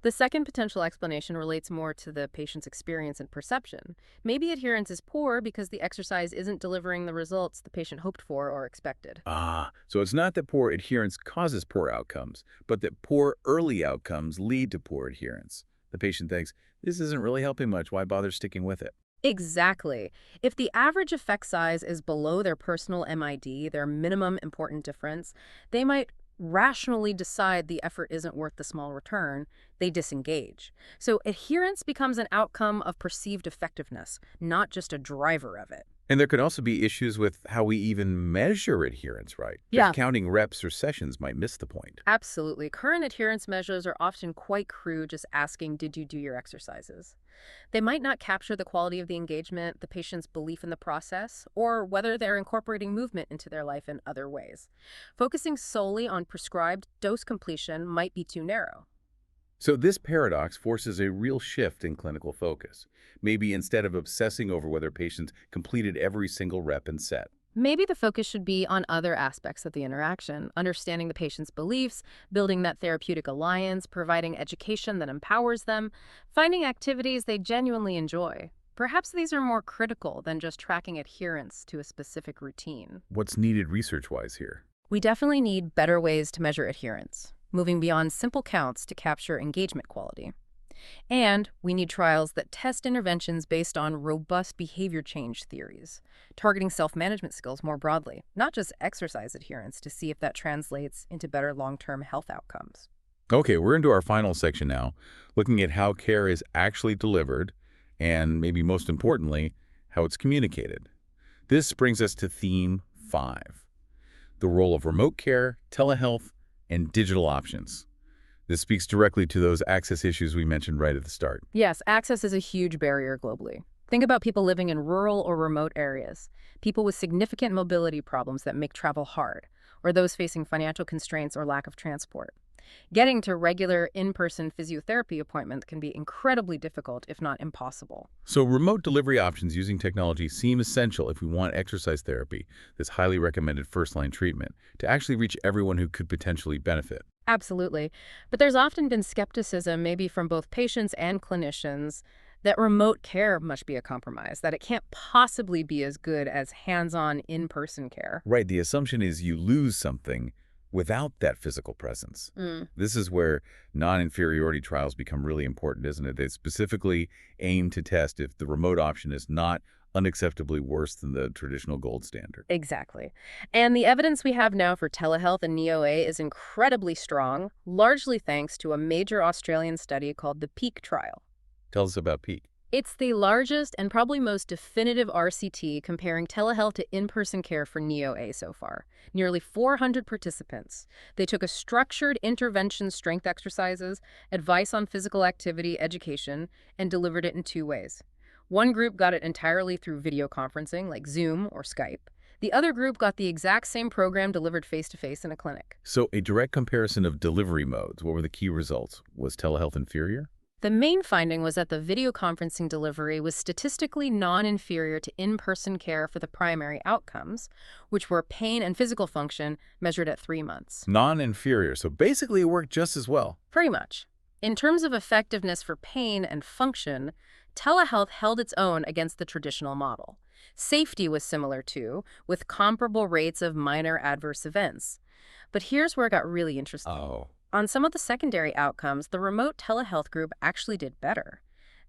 [SPEAKER 2] The second potential explanation relates more to the patient's experience and perception. Maybe adherence is poor because the exercise isn't delivering the results the patient hoped for or expected.
[SPEAKER 1] So it's not that poor adherence causes poor outcomes, but that poor early outcomes lead to poor adherence. The patient thinks, this isn't really helping much, why bother sticking with it?
[SPEAKER 2] Exactly. If the average effect size is below their personal MID, their minimum important difference, they might rationally decide the effort isn't worth the small return. They disengage. So adherence becomes an outcome of perceived effectiveness, not just a driver of it.
[SPEAKER 1] And there could also be issues with how we even measure adherence, right?
[SPEAKER 2] Yeah.
[SPEAKER 1] Counting reps or sessions might miss the point.
[SPEAKER 2] Absolutely. Current adherence measures are often quite crude, just asking, did you do your exercises? They might not capture the quality of the engagement, the patient's belief in the process, or whether they're incorporating movement into their life in other ways. Focusing solely on prescribed dose completion might be too narrow.
[SPEAKER 1] So this paradox forces a real shift in clinical focus. Maybe instead of obsessing over whether patients completed every single rep and set.
[SPEAKER 2] Maybe the focus should be on other aspects of the interaction, understanding the patient's beliefs, building that therapeutic alliance, providing education that empowers them, finding activities they genuinely enjoy. Perhaps these are more critical than just tracking adherence to a specific routine.
[SPEAKER 1] What's needed research-wise here?
[SPEAKER 2] We definitely need better ways to measure adherence, moving beyond simple counts to capture engagement quality. And we need trials that test interventions based on robust behavior change theories, targeting self-management skills more broadly, not just exercise adherence, to see if that translates into better long-term health outcomes.
[SPEAKER 1] Okay, we're into our final section now, looking at how care is actually delivered and, maybe most importantly, how it's communicated. This brings us to theme 5, the role of remote care, telehealth, and digital options. This speaks directly to those access issues we mentioned right at the start.
[SPEAKER 2] Yes, access is a huge barrier globally. Think about people living in rural or remote areas, people with significant mobility problems that make travel hard, or those facing financial constraints or lack of transport. Getting to regular in-person physiotherapy appointments can be incredibly difficult, if not impossible.
[SPEAKER 1] So remote delivery options using technology seem essential if we want exercise therapy, this highly recommended first-line treatment, to actually reach everyone who could potentially benefit.
[SPEAKER 2] Absolutely. But there's often been skepticism, maybe from both patients and clinicians, that remote care must be a compromise, that it can't possibly be as good as hands-on in-person care.
[SPEAKER 1] Right, the assumption is you lose something without that physical presence. This is where non-inferiority trials become really important, isn't it? They specifically aim to test if the remote option is not unacceptably worse than the traditional gold standard.
[SPEAKER 2] Exactly. And the evidence we have now for telehealth and NEOA is incredibly strong, largely thanks to a major Australian study called the PEAK trial.
[SPEAKER 1] Tell us about Peak.
[SPEAKER 2] It's the largest and probably most definitive RCT comparing telehealth to in-person care for NEOA so far. Nearly 400 participants. They took a structured intervention strength exercises, advice on physical activity, education, and delivered it in 2 ways. One group got it entirely through video conferencing, like Zoom or Skype. The other group got the exact same program delivered face-to-face in a clinic.
[SPEAKER 1] So a direct comparison of delivery modes. What were the key results? Was telehealth inferior?
[SPEAKER 2] The main finding was that the video conferencing delivery was statistically non-inferior to in-person care for the primary outcomes, which were pain and physical function measured at 3 months.
[SPEAKER 1] Non-inferior, so basically it worked just as well.
[SPEAKER 2] Pretty much. In terms of effectiveness for pain and function, telehealth held its own against the traditional model. Safety was similar too, with comparable rates of minor adverse events. But here's where it got really interesting. On some of the secondary outcomes, the remote telehealth group actually did better.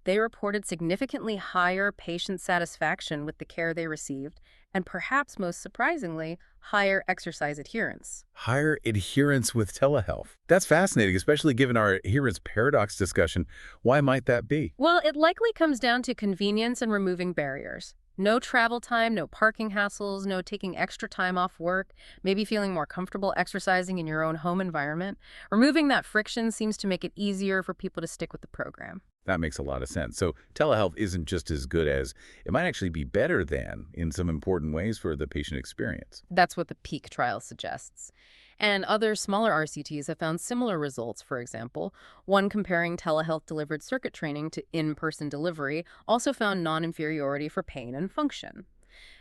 [SPEAKER 2] They reported significantly higher patient satisfaction with the care they received, and perhaps most surprisingly, higher exercise adherence.
[SPEAKER 1] Higher adherence with telehealth. That's fascinating, especially given our adherence paradox discussion. Why might that be?
[SPEAKER 2] Well, it likely comes down to convenience and removing barriers. No travel time, no parking hassles, no taking extra time off work, maybe feeling more comfortable exercising in your own home environment. Removing that friction seems to make it easier for people to stick with the program.
[SPEAKER 1] That makes a lot of sense. So telehealth isn't just as good as, it might actually be better than in some important ways for the patient experience.
[SPEAKER 2] That's what the PEAK trial suggests. And other smaller RCTs have found similar results, for example. One comparing telehealth-delivered circuit training to in-person delivery also found non-inferiority for pain and function.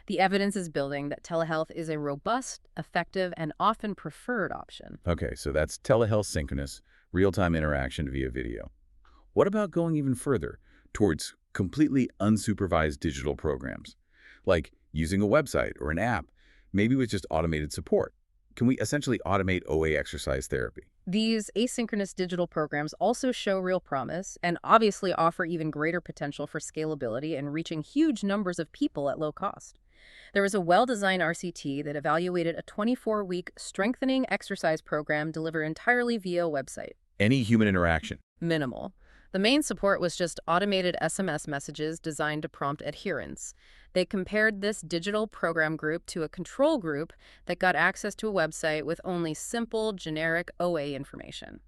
[SPEAKER 2] The evidence is building that telehealth is a robust, effective, and often preferred option.
[SPEAKER 1] Okay, so that's telehealth synchronous, real-time interaction via video. What about going even further towards completely unsupervised digital programs, like using a website or an app, maybe with just automated support? Can we essentially automate OA exercise therapy?
[SPEAKER 2] These asynchronous digital programs also show real promise and obviously offer even greater potential for scalability and reaching huge numbers of people at low cost. There was a well-designed RCT that evaluated a 24-week strengthening exercise program delivered entirely via a website.
[SPEAKER 1] Any human interaction?
[SPEAKER 2] Minimal. The main support was just automated SMS messages designed to prompt adherence. They compared this digital program group to a control group that got access to a website with only simple, generic OA information.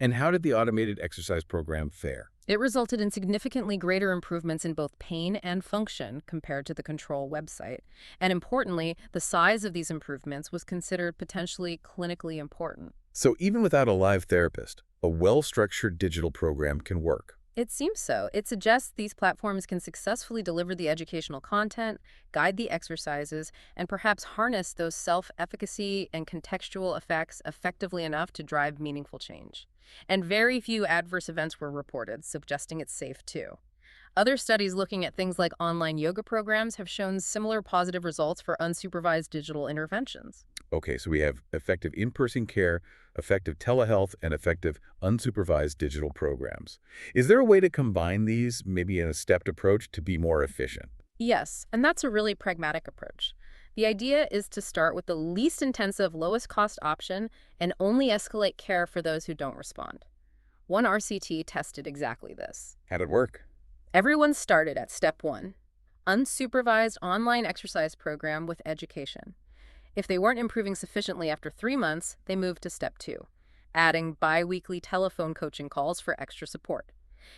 [SPEAKER 1] And how did the automated exercise program fare?
[SPEAKER 2] It resulted in significantly greater improvements in both pain and function compared to the control website. And importantly, the size of these improvements was considered potentially clinically important.
[SPEAKER 1] So even without a live therapist, a well-structured digital program can work.
[SPEAKER 2] It seems so. It suggests these platforms can successfully deliver the educational content, guide the exercises, and perhaps harness those self-efficacy and contextual effects effectively enough to drive meaningful change. And very few adverse events were reported, suggesting it's safe too. Other studies looking at things like online yoga programs have shown similar positive results for unsupervised digital interventions.
[SPEAKER 1] Okay, so we have effective in-person care, effective telehealth, and effective unsupervised digital programs. Is there a way to combine these, maybe in a stepped approach, to be more efficient?
[SPEAKER 2] Yes, and that's a really pragmatic approach. The idea is to start with the least intensive, lowest cost option and only escalate care for those who don't respond. One RCT tested exactly this.
[SPEAKER 1] How'd it work?
[SPEAKER 2] Everyone started at step 1, unsupervised online exercise program with education. If they weren't improving sufficiently after 3 months, they moved to step 2, adding bi-weekly telephone coaching calls for extra support.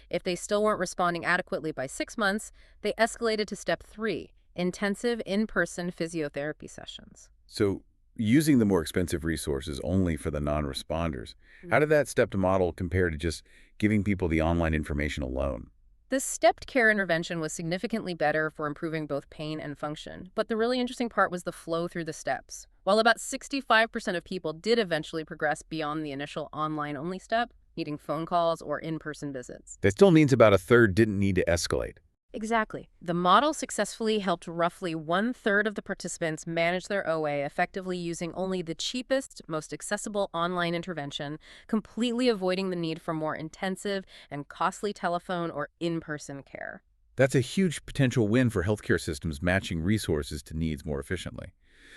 [SPEAKER 2] If they still weren't responding adequately by 6 months, they escalated to step 3, intensive in-person physiotherapy sessions.
[SPEAKER 1] So using the more expensive resources only for the non-responders, how did that stepped model compare to just giving people the online information alone?
[SPEAKER 2] This stepped care intervention was significantly better for improving both pain and function, but the really interesting part was the flow through the steps. While about 65% of people did eventually progress beyond the initial online-only step, needing phone calls or in-person visits.
[SPEAKER 1] That still means about a third didn't need to escalate.
[SPEAKER 2] Exactly. The model successfully helped roughly 1/3 of the participants manage their OA effectively using only the cheapest, most accessible online intervention, completely avoiding the need for more intensive and costly telephone or in-person care.
[SPEAKER 1] That's a huge potential win for healthcare systems matching resources to needs more efficiently.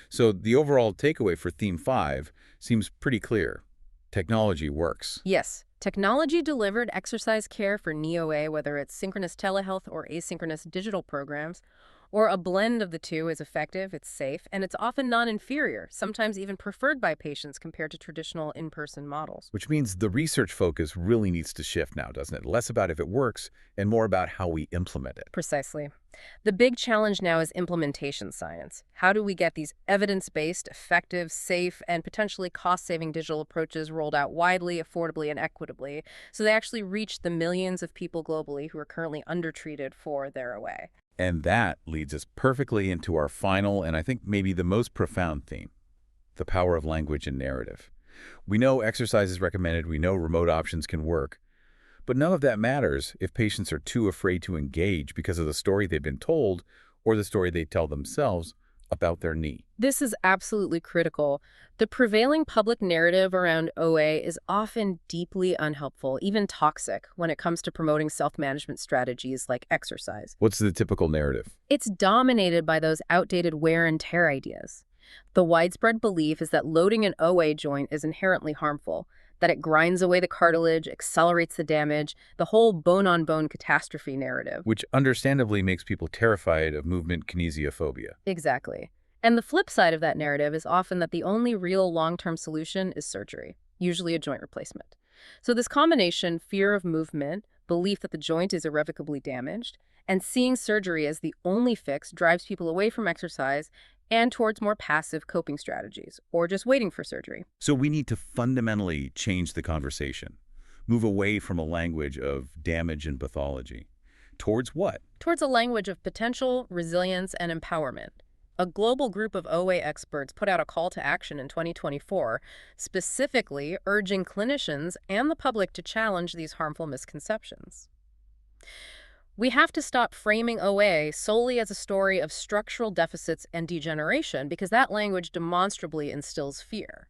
[SPEAKER 1] So the overall takeaway for Theme 5 seems pretty clear. Technology works.
[SPEAKER 2] Yes, technology-delivered exercise care for NEOA, whether it's synchronous telehealth or asynchronous digital programs, or a blend of the two is effective, it's safe, and it's often non-inferior, sometimes even preferred by patients compared to traditional in-person models.
[SPEAKER 1] Which means the research focus really needs to shift now, doesn't it? Less about if it works and more about how we implement it.
[SPEAKER 2] Precisely. The big challenge now is implementation science. How do we get these evidence-based, effective, safe, and potentially cost-saving digital approaches rolled out widely, affordably, and equitably so they actually reach the millions of people globally who are currently undertreated for their OA?
[SPEAKER 1] And that leads us perfectly into our final and I think maybe the most profound theme, the power of language and narrative. We know exercise is recommended, we know remote options can work, but none of that matters if patients are too afraid to engage because of the story they've been told or the story they tell themselves about their knee.
[SPEAKER 2] This is absolutely critical. The prevailing public narrative around OA is often deeply unhelpful, even toxic, when it comes to promoting self-management strategies like exercise.
[SPEAKER 1] What's the typical narrative?
[SPEAKER 2] It's dominated by those outdated wear and tear ideas. The widespread belief is that loading an OA joint is inherently harmful, that it grinds away the cartilage, accelerates the damage, the whole bone-on-bone catastrophe narrative.
[SPEAKER 1] Which understandably makes people terrified of movement kinesiophobia.
[SPEAKER 2] Exactly. And the flip side of that narrative is often that the only real long-term solution is surgery, usually a joint replacement. So this combination, fear of movement, belief that the joint is irrevocably damaged, and seeing surgery as the only fix drives people away from exercise and towards more passive coping strategies, or just waiting for surgery.
[SPEAKER 1] So we need to fundamentally change the conversation, move away from a language of damage and pathology. Towards what?
[SPEAKER 2] Towards a language of potential, resilience, and empowerment. A global group of OA experts put out a call to action in 2024, specifically urging clinicians and the public to challenge these harmful misconceptions. We have to stop framing OA solely as a story of structural deficits and degeneration because that language demonstrably instills fear.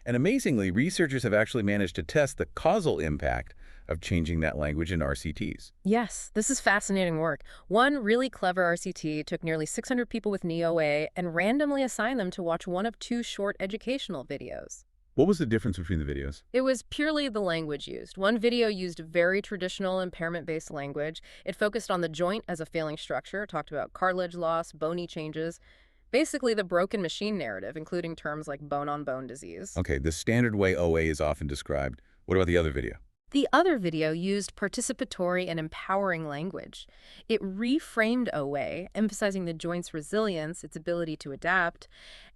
[SPEAKER 1] And amazingly, researchers have actually managed to test the causal impact of changing that language in RCTs.
[SPEAKER 2] Yes, this is fascinating work. One really clever RCT took nearly 600 people with knee OA and randomly assigned them to watch one of two short educational videos.
[SPEAKER 1] What was the difference between the videos?
[SPEAKER 2] It was purely the language used. One video used very traditional impairment-based language. It focused on the joint as a failing structure, talked about cartilage loss, bony changes, basically the broken machine narrative, including terms like bone-on-bone disease.
[SPEAKER 1] Okay, the standard way OA is often described. What about the other video?
[SPEAKER 2] The other video used participatory and empowering language. It reframed OA, emphasizing the joint's resilience, its ability to adapt,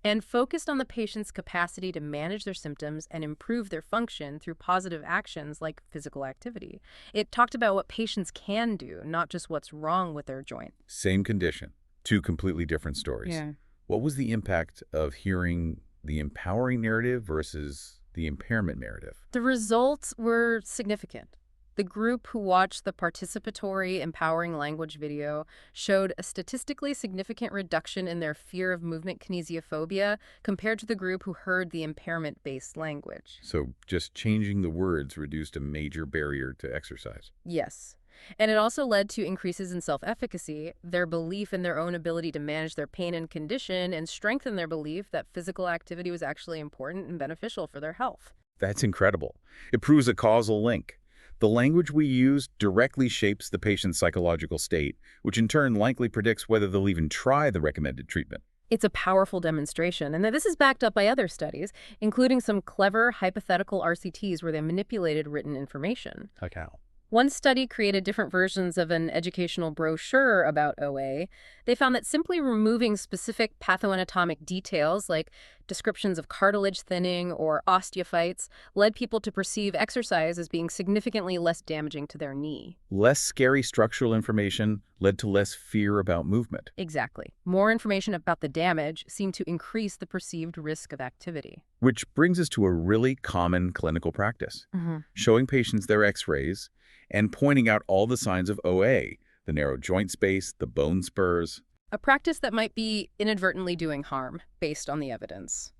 [SPEAKER 2] and focused on the patient's capacity to manage their symptoms and improve their function through positive actions like physical activity. It talked about what patients can do, not just what's wrong with their joint.
[SPEAKER 1] Same condition, two completely different stories.
[SPEAKER 2] Yeah.
[SPEAKER 1] What was the impact of hearing the empowering narrative versus the impairment narrative?
[SPEAKER 2] The results were significant. The group who watched the participatory, empowering language video showed a statistically significant reduction in their fear of movement kinesiophobia compared to the group who heard the impairment-based language.
[SPEAKER 1] So just changing the words reduced a major barrier to exercise.
[SPEAKER 2] Yes. And it also led to increases in self-efficacy, their belief in their own ability to manage their pain and condition, and strengthened their belief that physical activity was actually important and beneficial for their health.
[SPEAKER 1] That's incredible. It proves a causal link. The language we use directly shapes the patient's psychological state, which in turn likely predicts whether they'll even try the recommended treatment.
[SPEAKER 2] It's a powerful demonstration, and this is backed up by other studies, including some clever hypothetical RCTs where they manipulated written information.
[SPEAKER 1] Like how?
[SPEAKER 2] One study created different versions of an educational brochure about OA. They found that simply removing specific pathoanatomic details like descriptions of cartilage thinning or osteophytes led people to perceive exercise as being significantly less damaging to their knee.
[SPEAKER 1] Less scary structural information led to less fear about movement.
[SPEAKER 2] Exactly. More information about the damage seemed to increase the perceived risk of activity.
[SPEAKER 1] Which brings us to a really common clinical practice, showing patients their x-rays and pointing out all the signs of OA, the narrow joint space, the bone spurs.
[SPEAKER 2] A practice that might be inadvertently doing harm based on the evidence.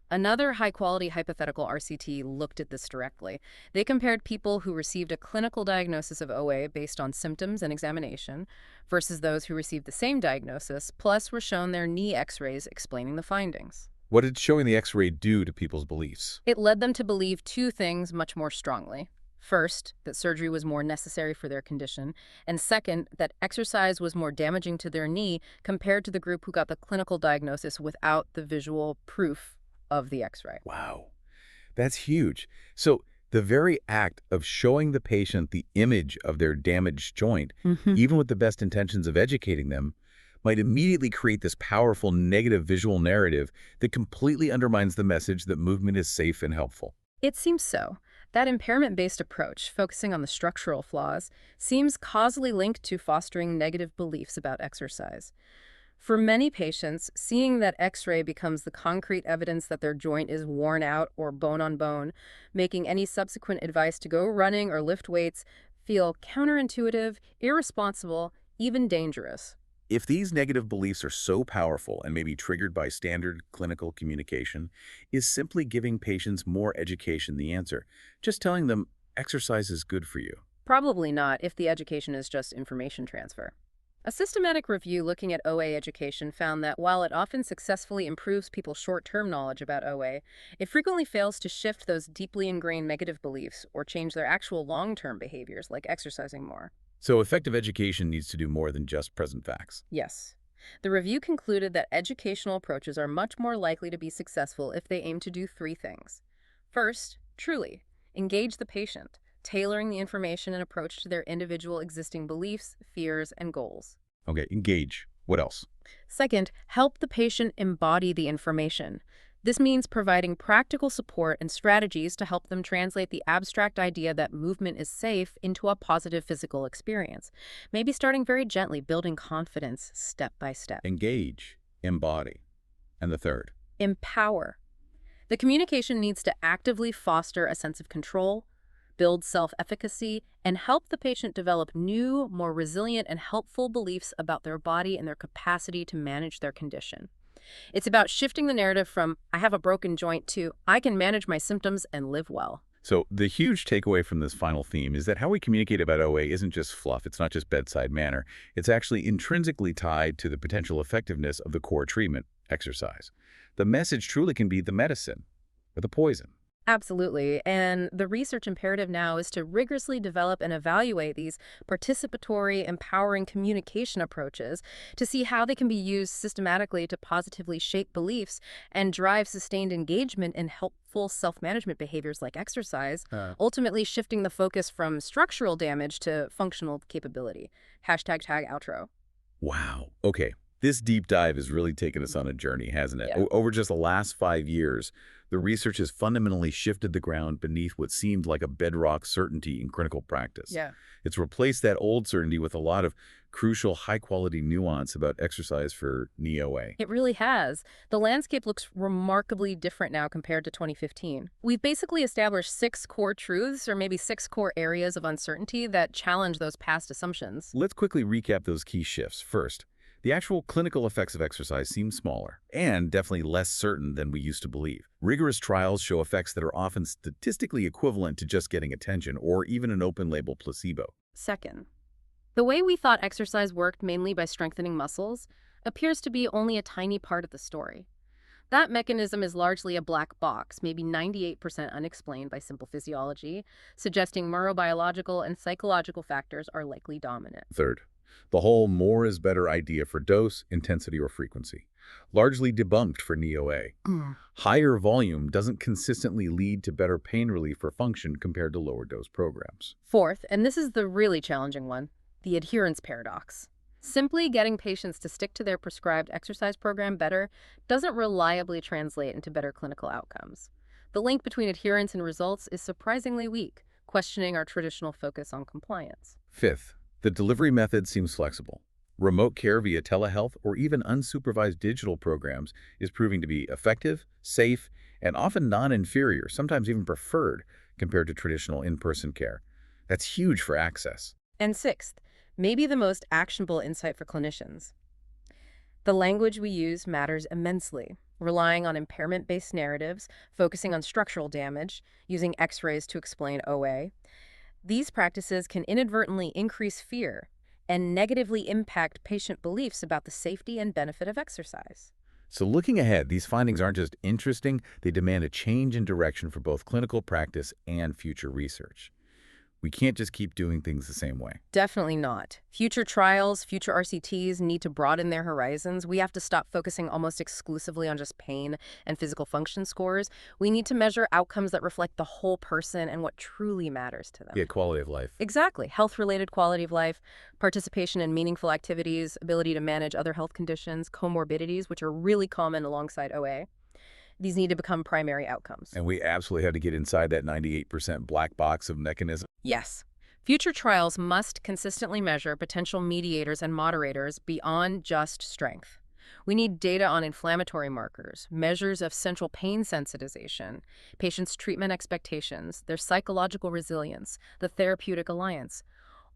[SPEAKER 2] Another high-quality hypothetical RCT looked at this directly. They compared people who received a clinical diagnosis of OA based on symptoms and examination versus those who received the same diagnosis, plus were shown their knee x-rays explaining the findings.
[SPEAKER 1] What did showing the x-ray do to people's beliefs?
[SPEAKER 2] It led them to believe two things much more strongly. First, that surgery was more necessary for their condition, and second, that exercise was more damaging to their knee compared to the group who got the clinical diagnosis without the visual proof of the x-ray.
[SPEAKER 1] Wow, that's huge. So the very act of showing the patient the image of their damaged joint, even with the best intentions of educating them, might immediately create this powerful negative visual narrative that completely undermines the message that movement is safe and helpful.
[SPEAKER 2] It seems so. That impairment-based approach, focusing on the structural flaws, seems causally linked to fostering negative beliefs about exercise. For many patients, seeing that X-ray becomes the concrete evidence that their joint is worn out or bone on bone, making any subsequent advice to go running or lift weights feel counterintuitive, irresponsible, even dangerous.
[SPEAKER 1] If these negative beliefs are so powerful and may be triggered by standard clinical communication, is simply giving patients more education the answer? Just telling them exercise is good for you.
[SPEAKER 2] Probably not if the education is just information transfer. A systematic review looking at OA education found that while it often successfully improves people's short-term knowledge about OA, it frequently fails to shift those deeply ingrained negative beliefs or change their actual long-term behaviors, like exercising more.
[SPEAKER 1] So effective education needs to do more than just present facts.
[SPEAKER 2] Yes. The review concluded that educational approaches are much more likely to be successful if they aim to do three things. First, truly, engage the patient, tailoring the information and approach to their individual existing beliefs, fears, and goals.
[SPEAKER 1] Okay, engage. What else?
[SPEAKER 2] Second, help the patient embody the information. This means providing practical support and strategies to help them translate the abstract idea that movement is safe into a positive physical experience. Maybe starting very gently, building confidence step by step.
[SPEAKER 1] Engage, embody. And the third?
[SPEAKER 2] Empower. The communication needs to actively foster a sense of control, build self-efficacy, and help the patient develop new, more resilient and helpful beliefs about their body and their capacity to manage their condition. It's about shifting the narrative from, I have a broken joint, to, I can manage my symptoms and live well.
[SPEAKER 1] So the huge takeaway from this final theme is that how we communicate about OA isn't just fluff, it's not just bedside manner. It's actually intrinsically tied to the potential effectiveness of the core treatment, exercise. The message truly can be the medicine or the poison.
[SPEAKER 2] Absolutely. And the research imperative now is to rigorously develop and evaluate these participatory, empowering communication approaches to see how they can be used systematically to positively shape beliefs and drive sustained engagement in helpful self-management behaviors like exercise, ultimately shifting the focus from structural damage to functional capability. #tag outro.
[SPEAKER 1] Wow. Okay. This deep dive has really taken us on a journey, hasn't it?
[SPEAKER 2] Yeah.
[SPEAKER 1] Over just the last 5 years, the research has fundamentally shifted the ground beneath what seemed like a bedrock certainty in clinical practice.
[SPEAKER 2] Yeah.
[SPEAKER 1] It's replaced that old certainty with a lot of crucial, high-quality nuance about exercise for knee-OA.
[SPEAKER 2] It really has. The landscape looks remarkably different now compared to 2015. We've basically established 6 core truths, or maybe 6 core areas of uncertainty that challenge those past assumptions.
[SPEAKER 1] Let's quickly recap those key shifts. First, the actual clinical effects of exercise seem smaller and definitely less certain than we used to believe. Rigorous trials show effects that are often statistically equivalent to just getting attention or even an open-label placebo.
[SPEAKER 2] Second, the way we thought exercise worked mainly by strengthening muscles appears to be only a tiny part of the story. That mechanism is largely a black box, maybe 98% unexplained by simple physiology, suggesting neurobiological and psychological factors are likely dominant.
[SPEAKER 1] Third, the whole more is better idea for dose, intensity, or frequency. Largely debunked for knee-OA. Higher volume doesn't consistently lead to better pain relief or function compared to lower dose programs.
[SPEAKER 2] Fourth, and this is the really challenging one, the adherence paradox. Simply getting patients to stick to their prescribed exercise program better doesn't reliably translate into better clinical outcomes. The link between adherence and results is surprisingly weak, questioning our traditional focus on compliance.
[SPEAKER 1] Fifth, the delivery method seems flexible. Remote care via telehealth or even unsupervised digital programs is proving to be effective, safe, and often non-inferior, sometimes even preferred, compared to traditional in-person care. That's huge for access.
[SPEAKER 2] And sixth, maybe the most actionable insight for clinicians. The language we use matters immensely. Relying on impairment-based narratives, focusing on structural damage, using x-rays to explain OA. These practices can inadvertently increase fear and negatively impact patient beliefs about the safety and benefit of exercise.
[SPEAKER 1] So looking ahead, these findings aren't just interesting, they demand a change in direction for both clinical practice and future research. We can't just keep doing things the same way.
[SPEAKER 2] Definitely not. Future trials, future RCTs need to broaden their horizons. We have to stop focusing almost exclusively on just pain and physical function scores. We need to measure outcomes that reflect the whole person and what truly matters to them.
[SPEAKER 1] Yeah, quality of life.
[SPEAKER 2] Exactly. Health-related quality of life, participation in meaningful activities, ability to manage other health conditions, comorbidities, which are really common alongside OA. These need to become primary outcomes.
[SPEAKER 1] And we absolutely have to get inside that 98% black box of mechanism.
[SPEAKER 2] Yes. Future trials must consistently measure potential mediators and moderators beyond just strength. We need data on inflammatory markers, measures of central pain sensitization, patients' treatment expectations, their psychological resilience, the therapeutic alliance.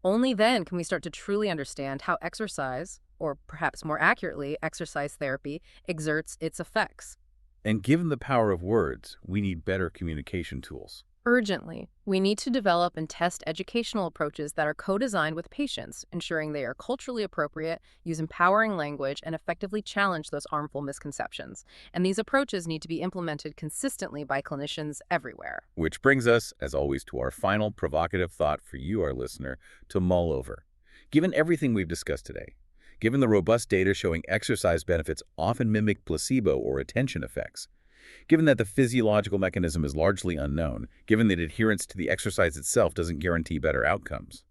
[SPEAKER 2] Only then can we start to truly understand how exercise, or perhaps more accurately, exercise therapy, exerts its effects.
[SPEAKER 1] And given the power of words, we need better communication tools.
[SPEAKER 2] Urgently, we need to develop and test educational approaches that are co-designed with patients, ensuring they are culturally appropriate, use empowering language, and effectively challenge those harmful misconceptions. And these approaches need to be implemented consistently by clinicians everywhere.
[SPEAKER 1] Which brings us, as always, to our final provocative thought for you, our listener, to mull over. Given everything we've discussed today, given the robust data showing exercise benefits often mimic placebo or attention effects, given that the physiological mechanism is largely unknown, given that adherence to the exercise itself doesn't guarantee better outcomes,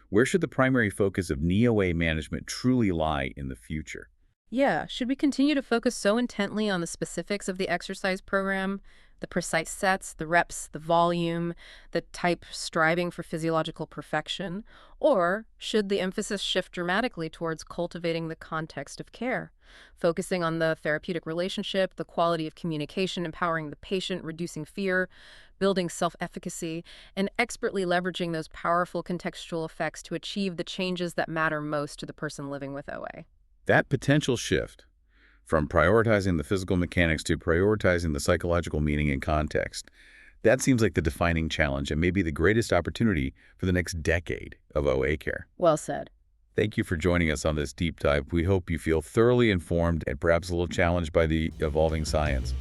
[SPEAKER 1] where should the primary focus of knee-OA management truly lie in the future?
[SPEAKER 2] Yeah, should we continue to focus so intently on the specifics of the exercise program, the precise sets, the reps, the volume, the type striving for physiological perfection? Or should the emphasis shift dramatically towards cultivating the context of care, focusing on the therapeutic relationship, the quality of communication, empowering the patient, reducing fear, building self-efficacy, and expertly leveraging those powerful contextual effects to achieve the changes that matter most to the person living with OA?
[SPEAKER 1] That potential shift, from prioritizing the physical mechanics to prioritizing the psychological meaning and context, that seems like the defining challenge and maybe the greatest opportunity for the next decade of OA care.
[SPEAKER 2] Well said.
[SPEAKER 1] Thank you for joining us on this deep dive. We hope you feel thoroughly informed and perhaps a little challenged by the evolving science.